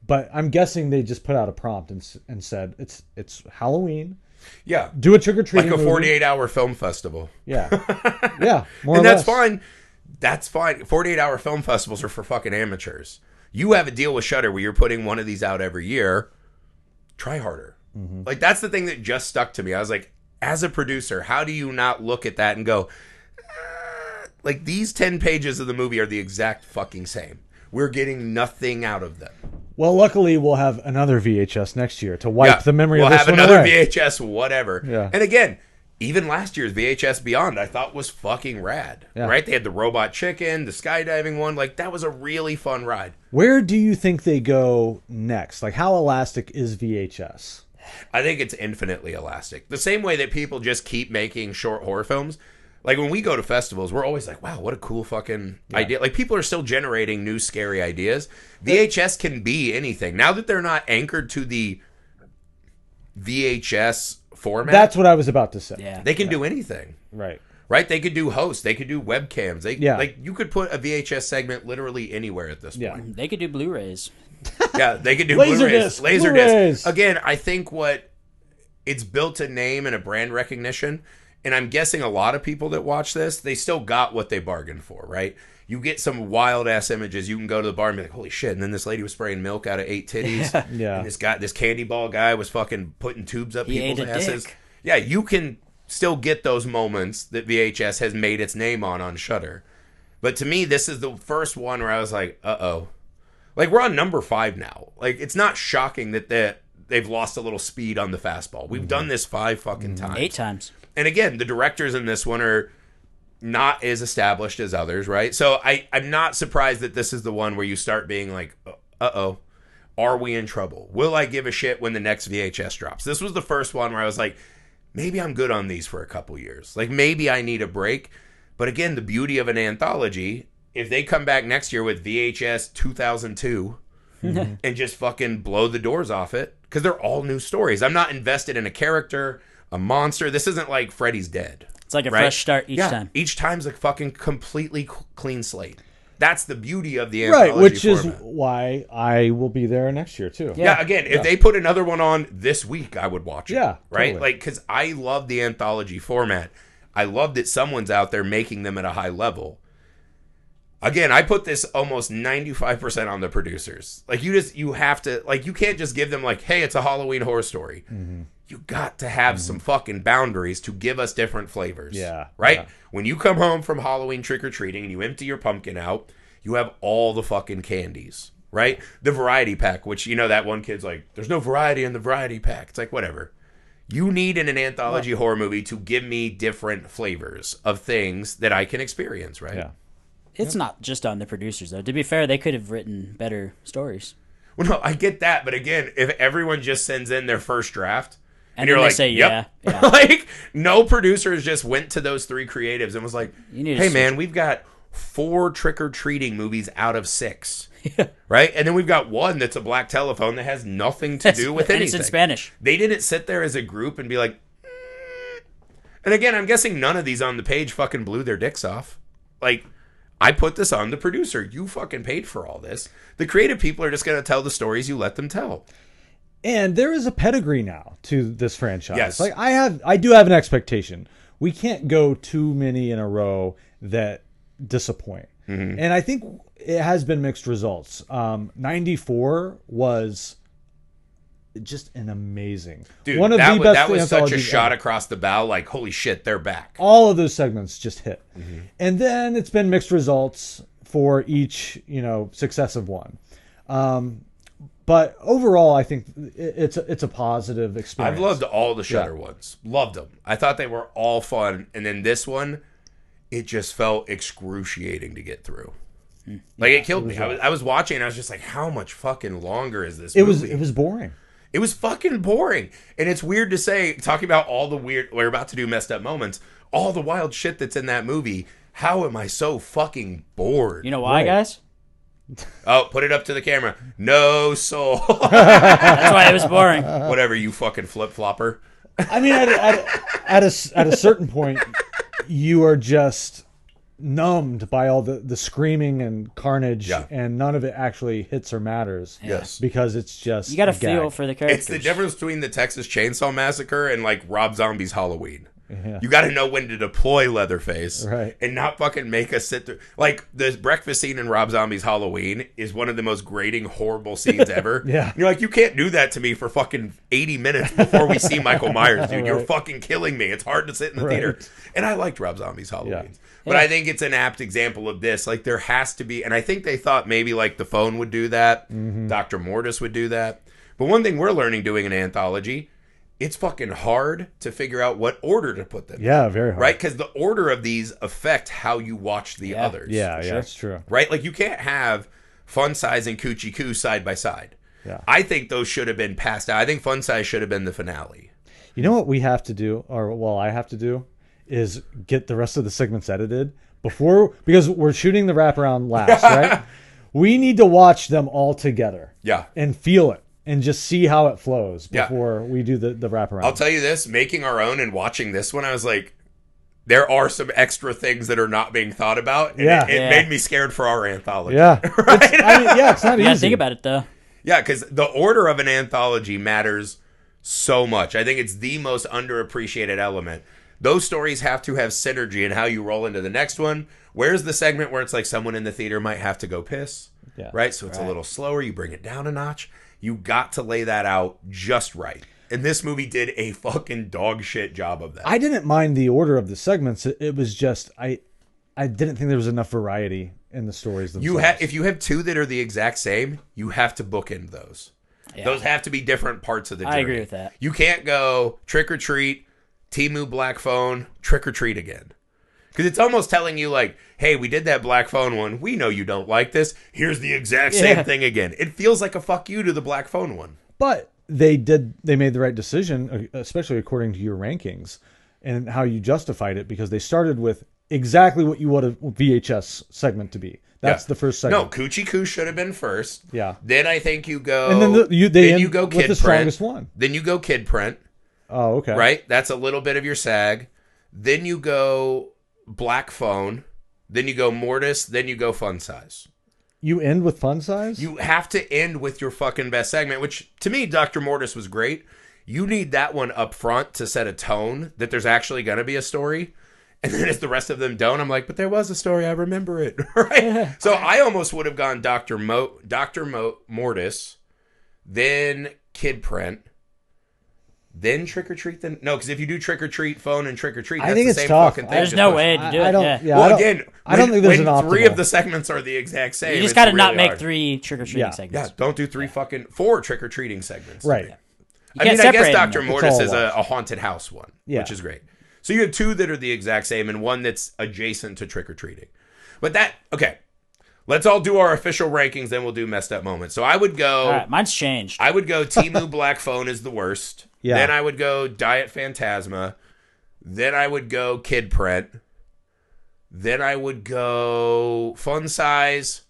But I'm guessing they just put out a prompt and said, it's Halloween. Yeah. Do a trick-or-treating like a 48-hour film festival. Yeah. Yeah, more and or that's less. fine. That's fine. 48-hour film festivals are for fucking amateurs. You have a deal with Shudder where you're putting one of these out every year. Try harder. Mm-hmm. Like, that's the thing that just stuck to me. I was like, as a producer, how do you not look at that and go, like, these 10 pages of the movie are the exact fucking same. We're getting nothing out of them. Well, luckily, we'll have another VHS next year to wipe the memory of this one away. We'll have another VHS, whatever. Yeah. And again, even last year's VHS Beyond, I thought was fucking rad. Yeah. Right? They had the robot chicken, the skydiving one. Like, that was a really fun ride. Where do you think they go next? Like, how elastic is VHS? I think it's infinitely elastic. The same way that people just keep making short horror films. Like, when we go to festivals, we're always like, wow, what a cool fucking idea. Like, people are still generating new scary ideas. VHS can be anything. Now that they're not anchored to the VHS format. That's what I was about to say. Yeah. They can do anything. Right. Right? They could do hosts. They could do webcams. Like, you could put a VHS segment literally anywhere at this point. They could do Blu-rays. Yeah, they could do Laserdisc. Laserdisc. Again, I think it's built a name and a brand recognition. And I'm guessing a lot of people that watch this, they still got what they bargained for, right? You get some wild-ass images. You can go to the bar and be like, holy shit. And then this lady was spraying milk out of 8 titties. Yeah. And this candy ball guy was fucking putting tubes up people's ate a asses. dick. Yeah, you can still get those moments that VHS has made its name on Shudder. But to me, this is the first one where I was like, uh-oh. Like, we're on number 5 now. Like, it's not shocking that they've lost a little speed on the fastball. We've done this 5 fucking times. 8 times. And again, the directors in this one are not as established as others, right? So I'm not surprised that this is the one where you start being like, uh-oh, are we in trouble? Will I give a shit when the next VHS drops? This was the first one where I was like, maybe I'm good on these for a couple years. Like, maybe I need a break. But again, the beauty of an anthology, if they come back next year with VHS 2002 and just fucking blow the doors off it, because they're all new stories. I'm not invested in a character, a monster. This isn't like Freddy's Dead. It's like a fresh start each time. Each time's a fucking completely clean slate. That's the beauty of the anthology Right, which format. is why I will be there next year, too. Yeah, again, if they put another one on this week, I would watch it. Yeah, right? totally. Like, because I love the anthology format. I love that someone's out there making them at a high level. Again, I put this almost 95% on the producers. Like, you have to, like, you can't just give them, like, hey, it's a Halloween horror story. Mm-hmm. You got to have some fucking boundaries to give us different flavors. Yeah. Right? Yeah. When you come home from Halloween trick-or-treating and you empty your pumpkin out, you have all the fucking candies. Right? The variety pack, which, you know, that one kid's like, there's no variety in the variety pack. It's like, whatever. You need in an anthology horror movie to give me different flavors of things that I can experience, right? Yeah. It's not just on the producers, though. To be fair, they could have written better stories. Well, no, I get that. But again, if everyone just sends in their first draft and then you're they like, say, yep. yeah. Like, no producers just went to those 3 creatives and was like, You need to hey, switch. man, we've got 4 trick-or-treating movies out of 6. Right? And then we've got one that's a black telephone that has nothing to do with and anything. it's in Spanish. They didn't sit there as a group and be like, And again, I'm guessing none of these on the page fucking blew their dicks off. Like, I put this on the producer. You fucking paid for all this. The creative people are just going to tell the stories you let them tell. And there is a pedigree now to this franchise. Yes. Like I do have an expectation. We can't go too many in a row that disappoint. Mm-hmm. And I think it has been mixed results. 94 was just an amazing. Dude, one of that, the best that was such a anthologies shot ever. across the bow. Like, holy shit, they're back. All of those segments just hit. Mm-hmm. And then it's been mixed results for each, successive one. But overall, I think it's a positive experience. I've loved all the Shudder ones. Loved them. I thought they were all fun. And then this one, it just felt excruciating to get through. Like, it killed me. I was watching and I was just like, how much fucking longer is this movie? It was boring. It was fucking boring. And it's weird to say, talking about all the weird, we're about to do messed up moments, all the wild shit that's in that movie. How am I so fucking bored? You know why, guys? Oh, put it up to the camera. No soul. That's why it was boring. Whatever, you fucking flip-flopper. I mean, at a certain point, you are just numbed by all the screaming and carnage, and none of it actually hits or matters. Yes. Because it's just you got to feel for the characters. It's the difference between the Texas Chainsaw Massacre and, like, Rob Zombie's Halloween. Yeah. You got to know when to deploy Leatherface, right, and not fucking make us sit through. Like, the breakfast scene in Rob Zombie's Halloween is one of the most grating, horrible scenes ever. Yeah, and you're like, you can't do that to me for fucking 80 minutes before we see Michael Myers, dude. Right. You're fucking killing me. It's hard to sit in the theater. And I liked Rob Zombie's Halloween, but I think it's an apt example of this. Like, there has to be, and I think they thought maybe like The Phone would do that, Dr. Mortis would do that. But one thing we're learning doing an anthology. It's fucking hard to figure out what order to put them in. Yeah, very hard. Right? Because the order of these affect how you watch the others. Yeah, that's true. Right? Like, you can't have Fun Size and Coochie Coo side by side. Yeah. I think those should have been passed out. I think Fun Size should have been the finale. You know what we have to do, I have to do, is get the rest of the segments edited because we're shooting the wraparound last, right? We need to watch them all together. Yeah. And feel it. And just see how it flows before we do the wraparound. I'll tell you this, making our own and watching this one, I was like, there are some extra things that are not being thought about. And it made me scared for our anthology. Yeah. Right? It's not easy. You gotta think about it, though. Yeah, because the order of an anthology matters so much. I think it's the most underappreciated element. Those stories have to have synergy in how you roll into the next one. Where's the segment where it's like someone in the theater might have to go piss? Yeah. Right? So it's a little slower. You bring it down a notch. You got to lay that out just right. And this movie did a fucking dog shit job of that. I didn't mind the order of the segments. It was just, I didn't think there was enough variety in the stories themselves. If you have two that are the exact same, you have to bookend those. Yeah. Those have to be different parts of the journey. I agree with that. You can't go trick or treat, Temu Black Phone, trick or treat again. Because it's almost telling you, like, hey, we did that Black Phone one. We know you don't like this. Here's the exact same thing again. It feels like a fuck you to the Black Phone one. But they made the right decision, especially according to your rankings and how you justified it, because they started with exactly what you want a VHS segment to be. That's the first segment. No, Coochie Coo should have been first. Yeah. Then I think you go... And then you go Kid the strongest one. Then you go Kid Print. Oh, okay. Right? That's a little bit of your SAG. Then you go... Black Phone, then you go Mortis, then you go Fun Size. You end with Fun Size? You have to end with your fucking best segment, which to me, Dr. Mortis was great. You need that one up front to set a tone that there's actually going to be a story. And then as the rest of them don't, I'm like, but there was a story. I remember it. Right? So I almost would have gone Mortis, then Kid Print, then Trick or Treat. Because if you do Trick or Treat, Phone, and Trick or Treat, that's the same fucking thing. There's no way to do it. I don't think there's an optimal. Three of the segments are the exact same. You just got to not make 3 trick or treating segments. Yeah, don't do 4 trick or treating segments. Right. Yeah. I mean, I guess Dr. Mortis is a haunted house one, which is great. So you have 2 that are the exact same and one that's adjacent to trick or treating. But let's all do our official rankings, then we'll do messed up moments. So I would go. All right, mine's changed. I would go Temu Black Phone is the worst. Yeah. Then I would go Diet Phantasma. Then I would go Kid Print. Then I would go Fun Size,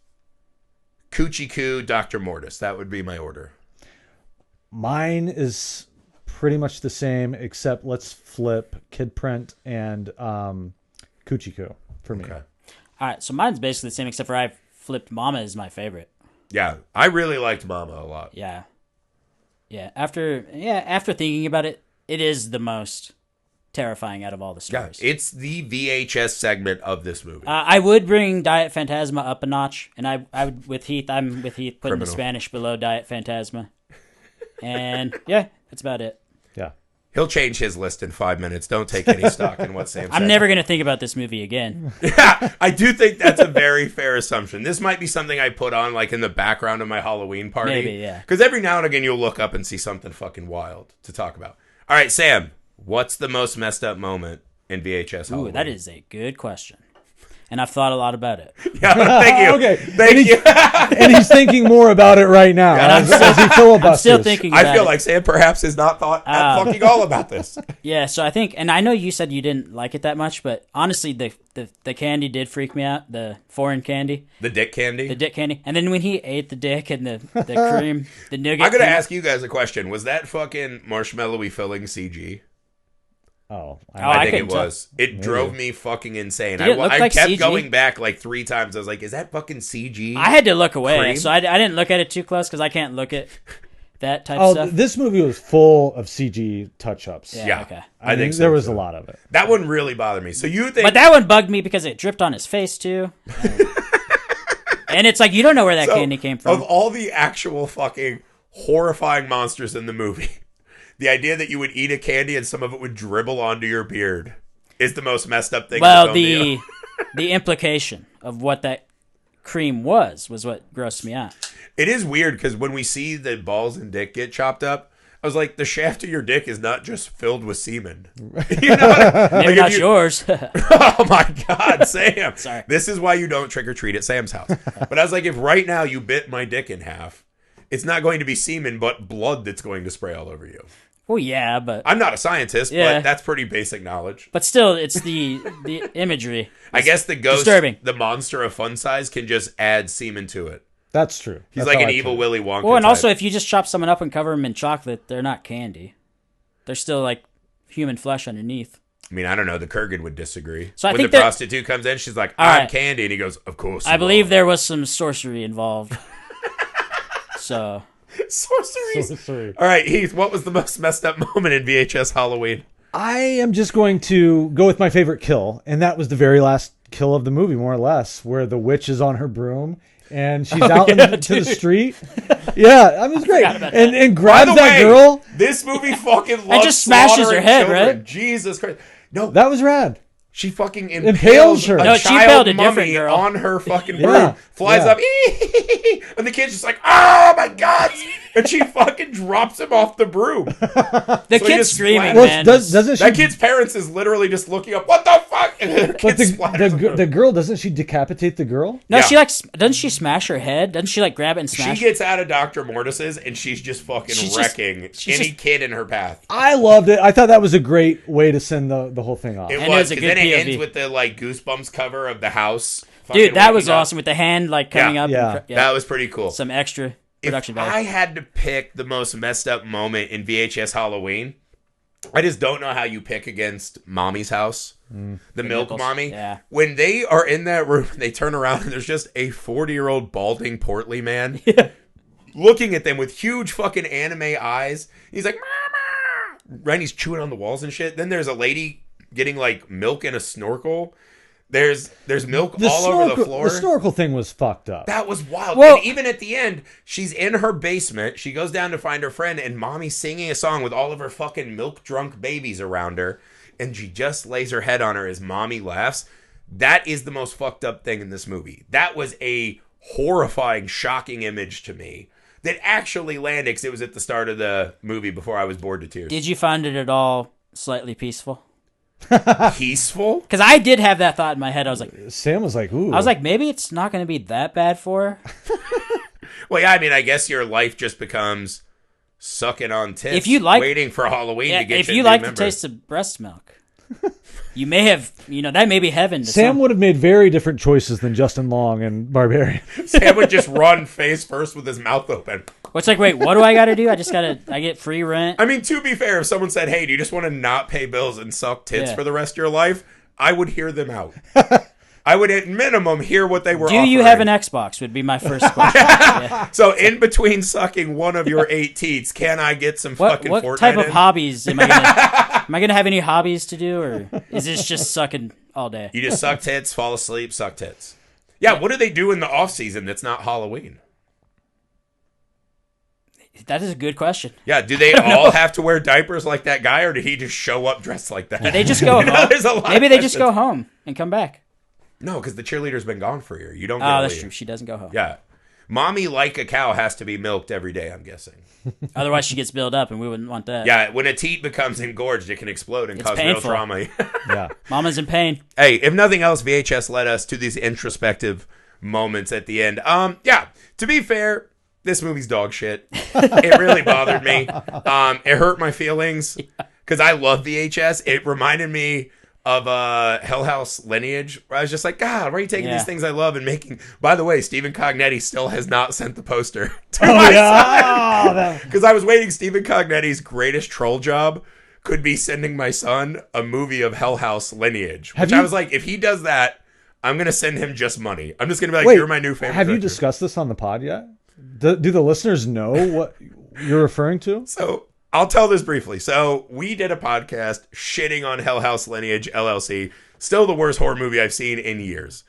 Coochie Coo, Dr. Mortis. That would be my order. Mine is pretty much the same, except let's flip Kid Print and Kuchiko for me. Okay. All right, so mine's basically the same, except for I flipped Mama as my favorite. Yeah, I really liked Mama a lot. Yeah. After thinking about it, it is the most terrifying out of all the stories. Yeah, it's the VHS segment of this movie. I would bring Diet Phantasma up a notch, and I would with Heath. I'm with Heath putting the Spanish below Diet Phantasma, and yeah, that's about it. Yeah. He'll change his list in 5 minutes. Don't take any stock in what Sam said. I'm never going to think about this movie again. Yeah, I do think that's a very fair assumption. This might be something I put on like in the background of my Halloween party. Maybe, yeah. Because every now and again you'll look up and see something fucking wild to talk about. All right, Sam, what's the most messed up moment in VHS Halloween? Ooh, that is a good question. And I've thought a lot about it. Yeah, thank you. Okay. Thank you. And he's thinking more about it right now as he filibusters. I'm still thinking about I feel it. like Sam perhaps has not thought fucking all about this. Yeah, so I think, and I know you said you didn't like it that much, but honestly, the candy did freak me out, the foreign candy. The dick candy? The dick candy. And then when he ate the dick and the cream, the nougat. I'm going to ask you guys a question. Was that fucking marshmallowy filling CG? Oh, I think it couldn't was. It drove me fucking insane. Did it look I like kept CG? going back like 3 times. I was like, is that fucking CG? I had to look away, Cream? so I didn't look at it too close because I can't look at that type of Oh, stuff. this movie was full of CG touch-ups. Yeah. Yeah, okay. I think so, there was too. a lot of it. That one really bothered me. So you think... But that one bugged me because it dripped on his face too. And it's like, you don't know where that candy came from. Of all the actual fucking horrifying monsters in the movie, the idea that you would eat a candy and some of it would dribble onto your beard is the most messed up thing. Well, the implication of what that cream was what grossed me out. It is weird because when we see the balls and dick get chopped up, I was like, the shaft of your dick is not just filled with semen. You know? Maybe not yours. Oh my God, Sam. Sorry. This is why you don't trick or treat at Sam's house. But I was like, if right now you bit my dick in half, it's not going to be semen, but blood that's going to spray all over you. Well, yeah, but I'm not a scientist, Yeah. but that's pretty basic knowledge. but still, it's the imagery. I guess the ghost, disturbing. the monster of fun size, can just add semen to it. That's true. He's That's like how an I evil took it. Willy Wonka Well, and type. also, if you just chop someone up and cover them in chocolate, they're not candy. They're still like human flesh underneath. I mean, I don't know. The Kurgan would disagree. So I when think the that- prostitute comes in, she's like, All I'm right. candy. And he goes, of course. I believe there was some sorcery involved. So, Sorceries. Sorry. All right, Heath, what was the most messed up moment in VHS Halloween? I am just going to go with my favorite kill, and that was the very last kill of the movie, more or less, where the witch is on her broom and she's out to the street. Yeah, I mean, it's great. And grabs By the that way, girl. This movie fucking loves just smashes her slaughtering head, children. right? Jesus Christ. No, That was rad. she fucking Impales impales her. a No, she child impaled a different mummy girl. on her fucking Yeah, broom. Flies yeah. up, and the kid's just like, oh my God. And she fucking drops him off the broom. the he kid's just screaming, splat- Well, man. Doesn't she? That kid's parents is literally just looking up, what the fuck? And her But kid splatters him. the girl, doesn't she decapitate the girl? No, Yeah. she like, doesn't she smash her head? Doesn't she like grab it and She smash gets out of Dr. Mortis's and she's just fucking She's just- wrecking she's any just- kid in her path. I loved it. I thought that was a great way to send the whole thing off. It And was, it was a 'cause good then it POV. ends with the like Goosebumps cover of the house. Dude, fucking that was waking up. awesome with the hand like coming Yeah. up. Yeah. And, That was pretty cool. some extra If production value. I had to pick the most messed up moment in VHS Halloween, I just don't know how you pick against Mommy's house. The milk Nichols. mommy. Yeah. When they are in that room, they turn around and there's just a 40-year-old balding portly man looking at them with huge fucking anime eyes. He's like, Mama! Right, he's chewing on the walls and shit. Then there's a lady getting like milk in a snorkel. There's milk all over the floor. The snorkel thing was fucked up. That was wild. Well- And even at the end, she's in her basement. She goes down to find her friend, and Mommy's singing a song with all of her fucking milk-drunk babies around her. And she just lays her head on her as Mommy laughs. That is the most fucked up thing in this movie. That was a horrifying, shocking image to me that actually landed, because it was at the start of the movie before I was bored to tears. Did you find it at all slightly peaceful? Peaceful? Because I did have that thought in my head. I was Sam was like, ooh. like, maybe it's not going to be that bad for her. Well, yeah, I mean, I guess your life just becomes sucking on tits, If you like- waiting for Halloween Yeah, to get if you you a new like the member. taste of breast milk. You may have, that may be heaven. Sam would have made very different choices than Justin Long and Barbarian. Sam would just run face first with his mouth open. What's like, wait, what do I got to do? I get free rent. I mean, to be fair, if someone said, hey, do you just want to not pay bills and suck tits for the rest of your life? I would hear them out. I would at minimum hear what they were offering. Do you have an Xbox would be my first question. Yeah. So in between sucking one of your 8 teats, can I get some fucking Fortnite? What type of hobbies am I going to have any hobbies to do, or is this just sucking all day? You just suck tits, fall asleep, suck tits. Yeah, what do they do in the off season that's not Halloween? That is a good question. Yeah, do they all have to wear diapers like that guy, or did he just show up dressed like that? They just go home. Maybe they just go home and come back. No, because the cheerleader's been gone for a year. You don't get Oh, that's true. She doesn't go home. Yeah. Mommy, like a cow, has to be milked every day, I'm guessing. Otherwise, she gets built up, and we wouldn't want that. Yeah, when a teat becomes engorged, it can explode and cause painful. real trauma. Yeah. Mama's in pain. Hey, if nothing else, VHS led us to these introspective moments at the end. Yeah, to be fair, this movie's dog shit. It really bothered me. It hurt my feelings because I love VHS. It reminded me of Hell House lineage, where I was just like, God, why are you taking these things I love and making... By the way, Stephen Cognetti still has not sent the poster to my son. Because I was waiting. Stephen Cognetti's greatest troll job could be sending my son a movie of Hell House lineage. Which I was like, if he does that, I'm going to send him just money. I'm just going to be like, you're my new favorite Have you director. discussed this on the pod yet? Do the listeners know what you're referring to? So... I'll tell this briefly. So we did a podcast shitting on Hell House Lineage LLC. Still the worst horror movie I've seen in years.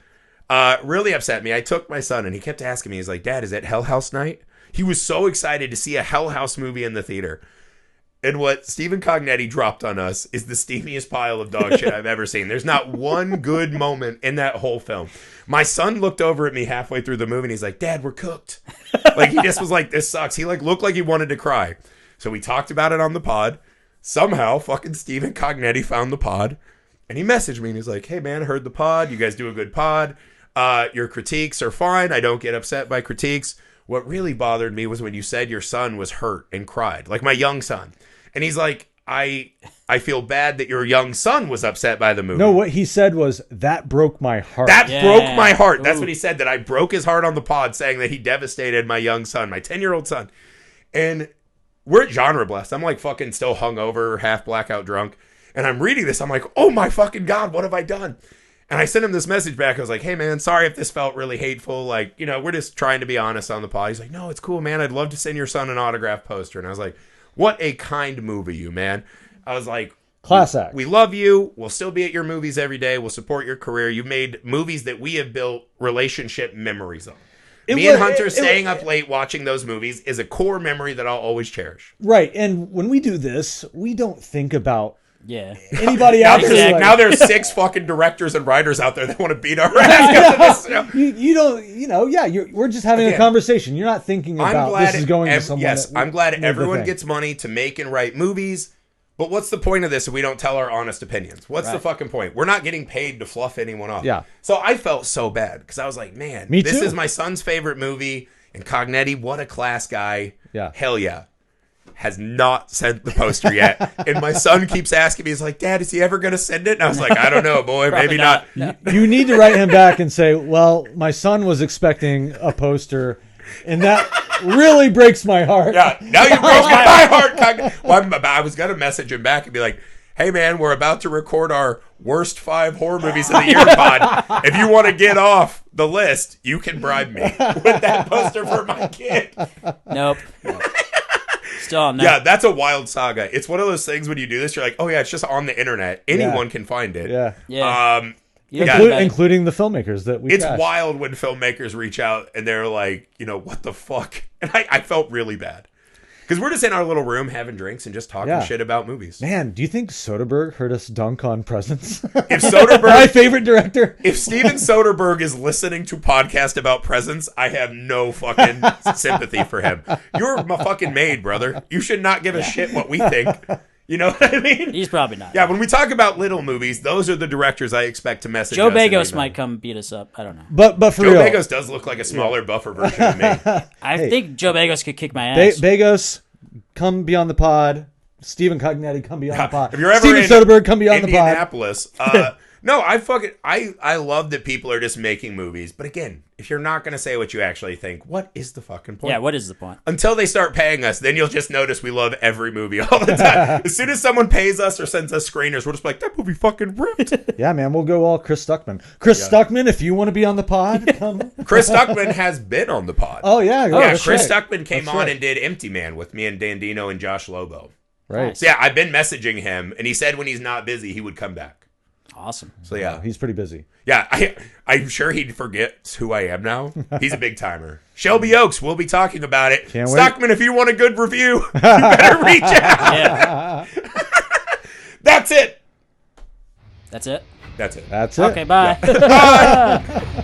Really upset me. I took my son and he kept asking me, he's like, Dad, is it Hell House night? He was so excited to see a Hell House movie in the theater. And what Stephen Cognetti dropped on us is the steamiest pile of dog shit I've ever seen. There's not one good moment in that whole film. My son looked over at me halfway through the movie and he's like, Dad, we're cooked. Like he just was like, this sucks. He like looked like he wanted to cry. So we talked about it on the pod. Somehow, fucking Stephen Cognetti found the pod. And he messaged me and he's like, hey, man, I heard the pod. You guys do a good pod. Your critiques are fine. I don't get upset by critiques. What really bothered me was when you said your son was hurt and cried. Like my young son. And he's like, I feel bad that your young son was upset by the movie. No, what he said was, that broke my heart. That broke my heart. That's what he said, that I broke his heart on the pod, saying that he devastated my young son, my 10-year-old son. And... we're at Genre Blast. I'm like fucking still hungover, half blackout drunk. And I'm reading this. I'm like, oh my fucking God, what have I done? And I sent him this message back. I was like, hey man, sorry if this felt really hateful. Like, we're just trying to be honest on the pod. He's like, no, it's cool, man. I'd love to send your son an autograph poster. And I was like, what a kind move of you, man. I was like, class act. We love you. We'll still be at your movies every day. We'll support your career. You've made movies that we have built relationship memories on. Me and Hunter staying up late watching those movies is a core memory that I'll always cherish. Right. And when we do this, we don't think about Yeah. Anybody out there? Like, now there's 6 fucking directors and writers out there that want to beat our ass. You don't, we're just having a conversation. You're not thinking about this is going to someone. Yes, I'm glad everyone gets money to make and write movies. But what's the point of this if we don't tell our honest opinions? What's the fucking point? We're not getting paid to fluff anyone up. Yeah. So I felt so bad because I was like, man, this is my son's favorite movie. And Cognetti, what a class guy. Yeah. Hell yeah. Has not sent the poster yet. And my son keeps asking me, he's like, Dad, is he ever going to send it? And I was like, I don't know, boy. Maybe not. No. You need to write him back and say, well, my son was expecting a poster. And that really breaks my heart. Yeah, now you broke my heart. Well, I was going to message him back and be like, hey, man, we're about to record our worst 5 horror movies of the year pod. If you want to get off the list, you can bribe me with that poster for my kid. Nope. Still no. Yeah, that's a wild saga. It's one of those things when you do this, you're like, oh, yeah, it's just on the internet. Anyone can find it. Yeah. Including the filmmakers that we It's cast. wild when filmmakers reach out and they're like, what the fuck? And I felt really bad. Because we're just in our little room having drinks and just talking shit about movies. Man, do you think Soderbergh heard us dunk on Presents? If Soderbergh, my favorite director. If Steven Soderbergh is listening to podcast about Presents, I have no fucking sympathy for him. You're my fucking maid, brother. You should not give a shit what we think. You know what I mean? He's probably not. Yeah, when we talk about little movies, those are the directors I expect to message Joe us. Begos might come beat us up. I don't know. But for Joe real. Begos does look like a smaller, buffer version of me. I think Joe Begos could kick my ass. Begos, come be on the pod. Stephen Cognetti, come be on the pod. If you're ever Steven in Soderbergh, come be on the pod. Indianapolis, no, I love that people are just making movies. But again, if you're not going to say what you actually think, what is the fucking point? Yeah, what is the point? Until they start paying us, then you'll just notice we love every movie all the time. As soon as someone pays us or sends us screeners, we're just like, that movie fucking ripped. Yeah, man, we'll go all Chris Stuckman. Chris Stuckman, if you want to be on the pod, come. Chris Stuckman has been on the pod. Oh, yeah. Chris Stuckman came on and did Empty Man with me and Dandino and Josh Lobo. Right. So yeah, I've been messaging him, and he said when he's not busy, he would come back. Awesome. So yeah, he's pretty busy. Yeah, I'm sure he forgets who I am now. He's a big timer. Shelby Oaks, we'll be talking about it. Can't Stockman, if you want a good review, you better reach out. Yeah. That's it. That's it. That's it. That's it. Okay, bye. Bye.